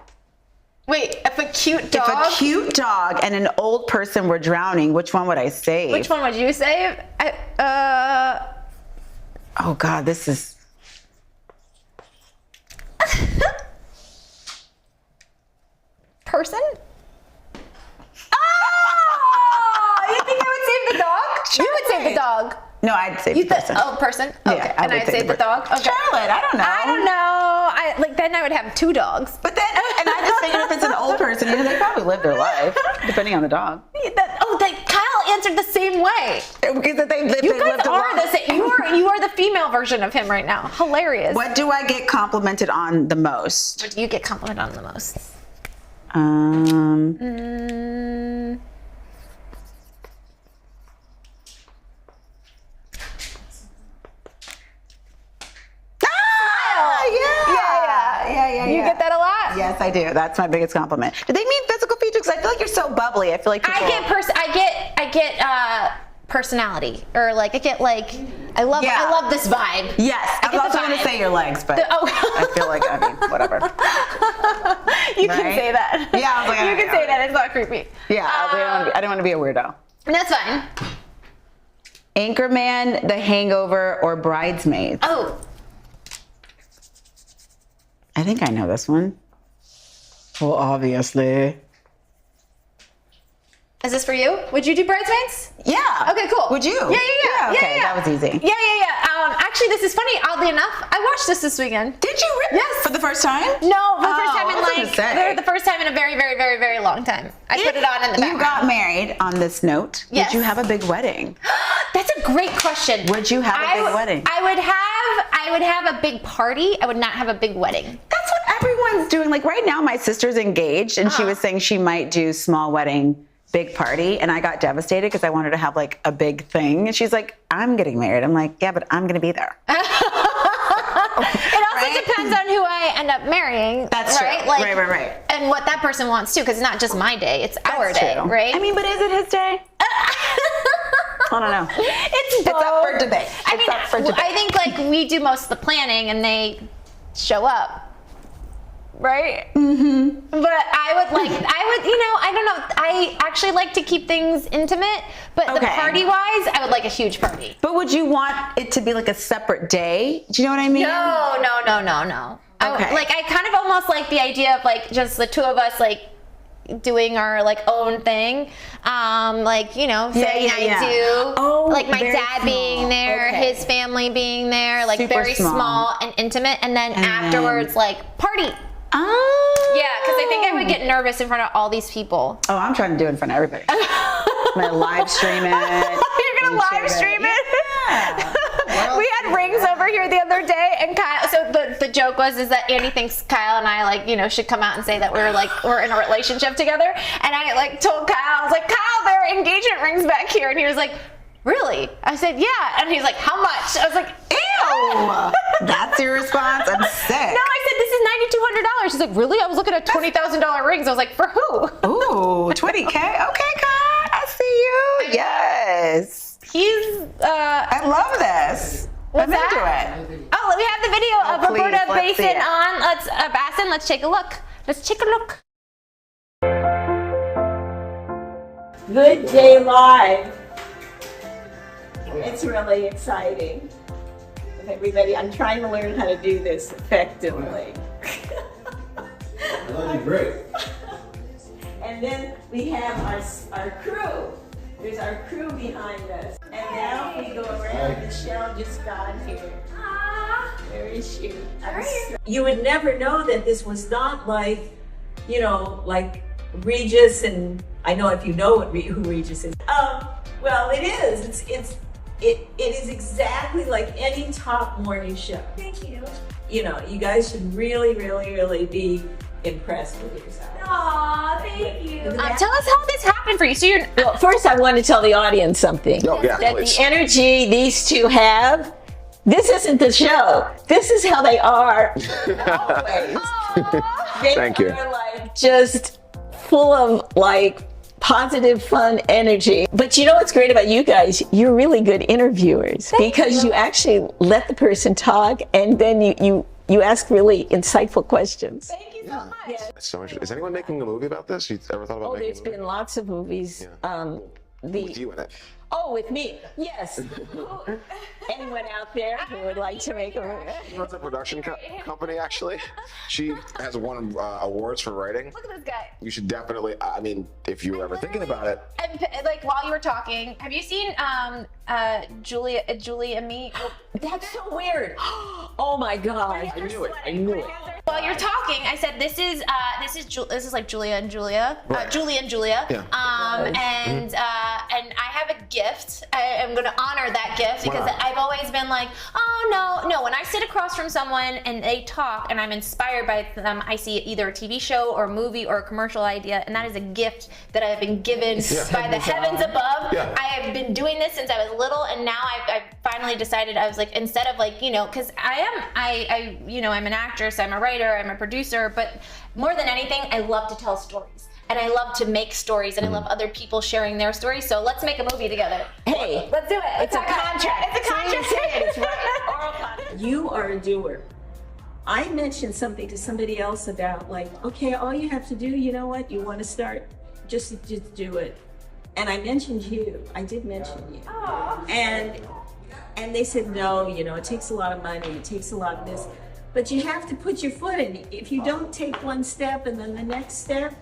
Wait, if a cute dog. If a cute dog and an old person were drowning, which one would I save? Which one would you save? Oh God, this is. Person? Oh! You think I would save the dog? You would save the dog. No, I'd save the person. Oh, person? Okay. Yeah, I and would I'd save save the the dog? Okay. Charlotte, I don't know. I don't know. Then I would have 2 dogs. But then, and I just figured if it's an old person, you know, they probably live their life, depending on the dog. Kyle answered the same way. Because they lived, You they guys lived a are long- the same. You are the female version of him right now. Hilarious. What do I get complimented on the most? What do you get complimented on the most? Yeah. You get that a lot? Yes, I do. That's my biggest compliment. Do they mean physical features? Because I feel like you're so bubbly. I feel like people... I get personality, or like I love this vibe. Yes, I get also the want to vibe. say your legs, but I feel like, I mean, whatever. You can Right? say that. Yeah, I was like, you can okay, say that. It's not creepy. Yeah, I don't want to be a weirdo. That's fine. Anchorman, The Hangover, or Bridesmaids? Oh, I think I know this one. Well, obviously. is this for you? Would you do Bridesmaids? Yeah. Okay, cool. Would you? Yeah. Okay, that was easy. Yeah. Actually, this is funny. Oddly enough, I watched this weekend. Did you? Yes. For the first time? No, for the first Oh, time I was gonna say. in the first time in a very, very, very, very long time. I put it on in the background. You got married on this note. Yes. Would you have a big wedding? That's a great question. Would you have a big wedding? I would have a big party. I would not have a big wedding. That's what everyone's doing. Like right now, my sister's engaged, and Uh-huh. she was saying she might do small wedding, big party, and I got devastated because I wanted to have like a big thing. And she's like, "I'm getting married." I'm like, "Yeah, but I'm gonna be there." It also Right? depends on who I end up marrying. That's true. right? Like, Right. And what that person wants too, because it's not just my day; it's our That's day, true. right? I mean, but is it his day? I don't know. it's up both. for debate. I It's up for debate. I think like we do most of the planning, and they show up. Right? Mm-hmm. But I don't know. I actually like to keep things intimate, but the Okay. party-wise, I would like a huge party. But would you want it to be like a separate day? Do you know what I mean? No. Okay. I kind of almost like the idea of like just the 2 of us like doing our like own thing. Saying I do. Oh, like my very dad being small. there, Okay. his family being there, like Super very small. small and intimate, and then And afterwards like party. Oh. Yeah, because I think I would get nervous in front of all these people. Oh, I'm trying to do it in front of everybody. I'm gonna live stream it. You're gonna live stream it? Yeah. We had rings over here the other day, and Kyle. So the joke is that Andy thinks Kyle and I should come out and say that we're in a relationship together. And I told Kyle, I was like, Kyle, there are engagement rings back here, and he was like, really? I said, yeah. And he's like, how much? I was like, ew. That's your response? I'm sick. No, I said, this $9,200. She's like, really? I was looking at $20,000 rings. I was like, for who? Ooh, 20K. Okay, God, I see you. Yes. I love this. What's I'm into that? it. Oh, we have the video of please, Roberta let's see Basin it. on. Bassin, let's take a look. Let's take a look. Good Day Live. It's really exciting with everybody. I'm trying to learn how to do this effectively. That'd be great. And then we have our crew. There's our crew behind us. And now we go around. Michelle just got here. Where is she? You would never know that this was not like, you know, like Regis, and I know if you know who Regis is. Well, it is. It is exactly like any top morning show. Thank you. You know, you guys should really, really, really be impressed with yourself. Aw, thank you. Tell us how this happened for you. So you're. Well, first I want to tell the audience something. Oh, yeah, That please. the energy these two have, this isn't the show. This is how they are always. They Thank you. are like just full of like positive, fun energy. But you know what's great about you guys? You're really good interviewers because you actually let the person talk, and then you ask really insightful questions. Thank you so much. That's so interesting. Is anyone making a movie about this? You ever thought about Oh, making there's a movie? been lots of movies. Yeah. With you in it. Oh, with me, yes. Anyone out there who would like to make a movie? She runs a production company, actually. She has won awards for writing. Look at this guy. You should definitely, I mean, if you were ever thinking about it. And like while you were talking, have you seen Julia and me? That's so weird. Oh my God. I knew it. While you're talking, I said this is like Julia and Julia, Right. Julie and Julia. Yeah. And I have a gift. I am going to honor that gift because Wow. I've always been like, oh no. When I sit across from someone and they talk and I'm inspired by them, I see either a TV show or a movie or a commercial idea, and that is a gift that I have been given by the heavens above. Yeah. I have been doing this since I was little, and now I've finally decided. I was like, instead of like, because I'm an actress, I'm a writer, I'm a producer, but more than anything, I love to tell stories. And I love to make stories, and I love other people sharing their stories. So let's make a movie together. Hey, Let's do it. it's a contract. It's a contract. It's right. Oral contract. You are a doer. I mentioned something to somebody else about like, okay, all you have to do, you know what? You want to start, just do it. And I mentioned you. I did mention you. And they said, no, it takes a lot of money. It takes a lot of this. But you have to put your foot in. If you don't take one step and then the next step,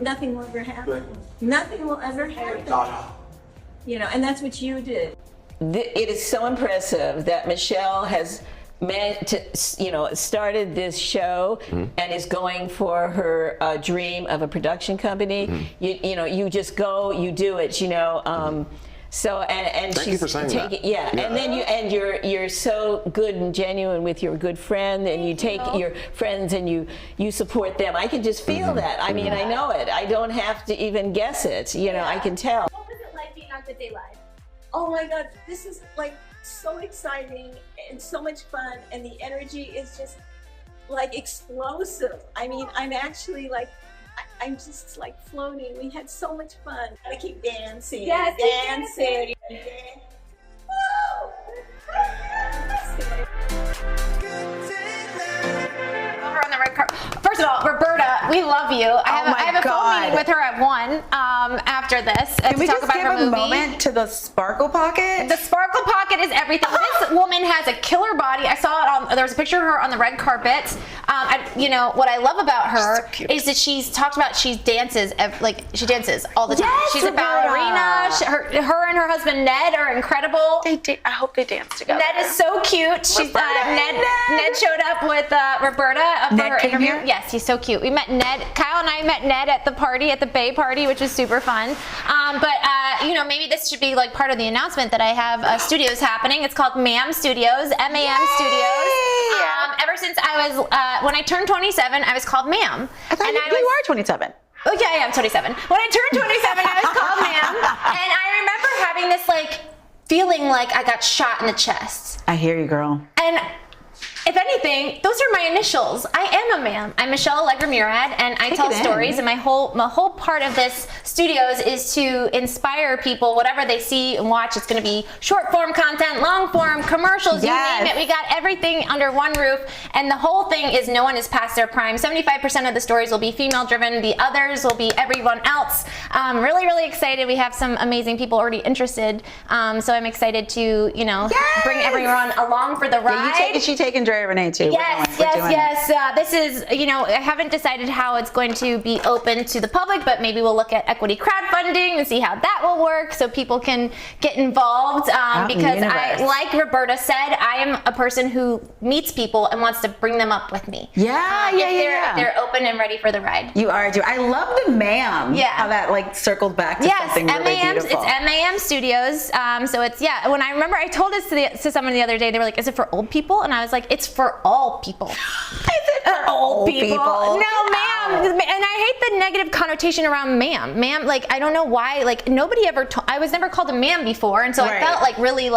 nothing will ever happen. Nothing will ever happen. And that's what you did. It is so impressive that Michelle has started this show and is going for her dream of a production company. You just go, you do it. So and Thank she's you for saying that. Yeah, and then you're so good and genuine with your good friend, and you take your friends and you support them. I can just feel that. I mean, I know it. I don't have to even guess it. I can tell. What was it like being on Good Day Live? Oh my God, this is like so exciting and so much fun, and the energy is just like explosive. I mean, I'm actually like. I'm just like floating. We had so much fun. I keep dancing. Yes, keep dancing. Woo! Over on the red carpet. First of all, Roberta, we love you. I have a phone meeting with her at 1 after this Can to we talk just about give her a movie. moment to the Sparkle Pocket? The Sparkle Pocket is everything. This woman has a killer body. I saw it there was a picture of her on the red carpet. What I love about her is that she's talked about she dances all the time. Yes, She's a ballerina. Her and her husband Ned are incredible. I hope they dance together. Ned is so cute. She's Ned showed up with Roberta for Ned her came interview. here? Yes, he's so cute. We met Ned. Kyle and I met Ned at the Bay party, which was super fun. Maybe this should be like part of the announcement that I have studios happening. It's called MAM Studios, M-A-M Studios. Ever since I was when I turned 27, I was called Ma'am. I thought you are 27. Oh yeah, I am 27. When I turned 27, I was called Ma'am, and I remember having this feeling like I got shot in the chest. I hear you, girl. And if anything, those are my initials. I am a ma'am. I'm Michelle Allegra Murad, and I tell stories. And my whole part of this studios is to inspire people. Whatever they see and watch, it's going to be short form content, long form, commercials. You name it. We got everything under one roof, and the whole thing is no one is past their prime. 75% of the stories will be female driven. The others will be everyone else. Really, really excited. We have some amazing people already interested. So I'm excited to, bring everyone along for the ride. Is she taking Drea Renee too? Yes. This is, I haven't decided how it's going to be open to the public, but maybe we'll look at equity crowdfunding and see how that will work so people can get involved. Because like Roberta said, I am a person who meets people and wants to bring them up with me. If they're open and ready for the ride. You are too. I love the ma'am. Yeah. How that circled back to something really beautiful. It's MAM Studios. So it's, when I remember I told this to someone the other day, they were like, is it for old people? And I was like, it's for all people. Is it for old people? No, ma'am. And I hate the negative connotation around ma'am. Ma'am, I don't know why, nobody ever, I was never called a ma'am before. And so I felt really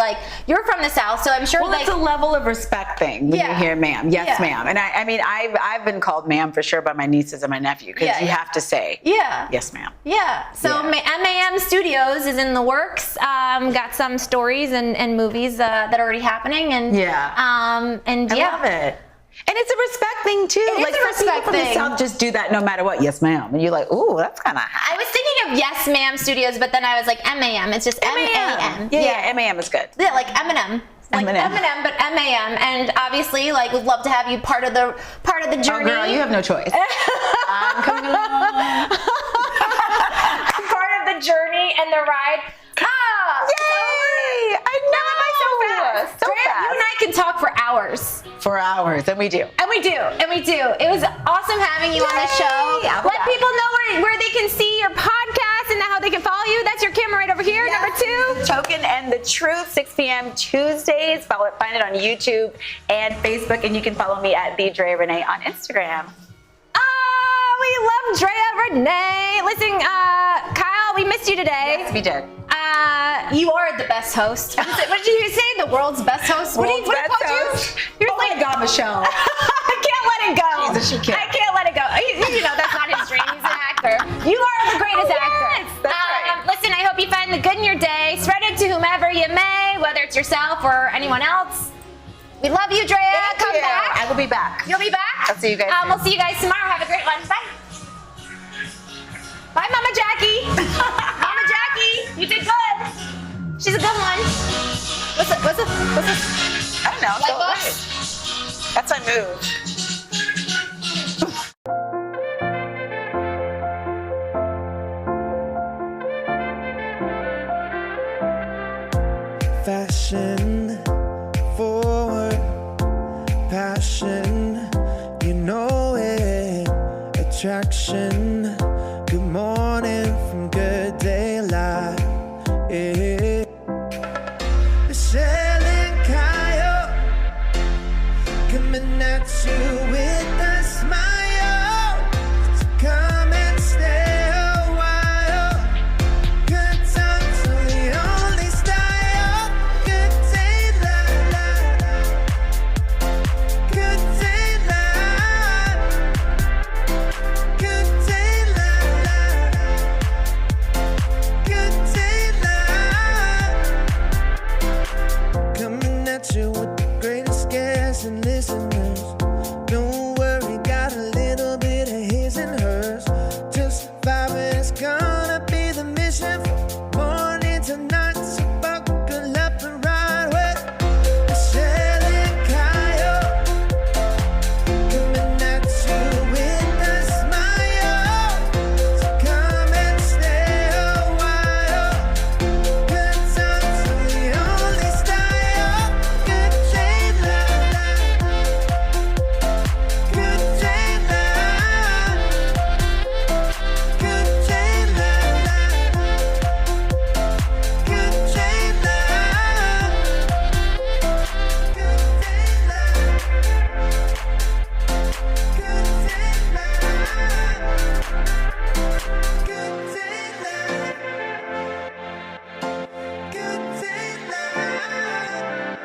you're from the South, so I'm sure it's a level of respect thing when you hear ma'am. Yes, ma'am. And I've been called ma'am for sure by my nieces and my nephew, because you have to say, yes, ma'am. So MAM Studios is in the works. Got some stories and movies that are already happening, and I love it. And it's a respect thing too. It is a respect thing. People from the South just do that no matter what. Yes, ma'am. And you're like, ooh, that's kind of hot. I was thinking of Yes, Ma'am Studios, but then I was like, MAM. It's just MAM. Yeah, MAM is good. Yeah, like Eminem. Like Eminem, but MAM, and obviously, would love to have you part of the journey. Oh, girl, you have no choice. I'm coming along. Part of the journey and the ride. Yay! I know. So fast. You and I can talk for hours. And we do. It was awesome having you on the show. Let people know where they can see your podcast and how they can follow you. That's your camera right over here, number 2. Token and the Truth, 6 p.m. Tuesdays. Find it on YouTube and Facebook, and you can follow me at Drea Renee on Instagram. We love Drea Renee. Listen, Kyle, we missed you today. Yes, we did. You are the best host. What did you say? The world's best host? What did I call you? Oh my God, Michelle. I can't let it go. Jesus, she can't. I can't let it go. That's not his dream. He's an actor. You are the greatest actor. Yes, that's right. Listen, I hope you find the good in your day. Spread it to whomever you may, whether it's yourself or anyone else. We love you, Drea. Come back. I will be back. You'll be back? I'll see you guys soon. We'll see you guys tomorrow. Have a great one. Bye. Bye, Mama Jackie. Mama Jackie, you did good. She's a good one. What's this? I don't know. Light box? That's my move. Fashion forward, passion, you know it. Attraction, good morning from good daylight. Yeah. Michelle and Kyle coming at you with a smile. So come and stay a while. Good times are the only style. Good daylight. Good daylight. Good daylight. Good daylight. Coming at you with the greatest guests and listeners. Don't worry, got a little bit of his and hers. Just vibing, it's gonna be the mission.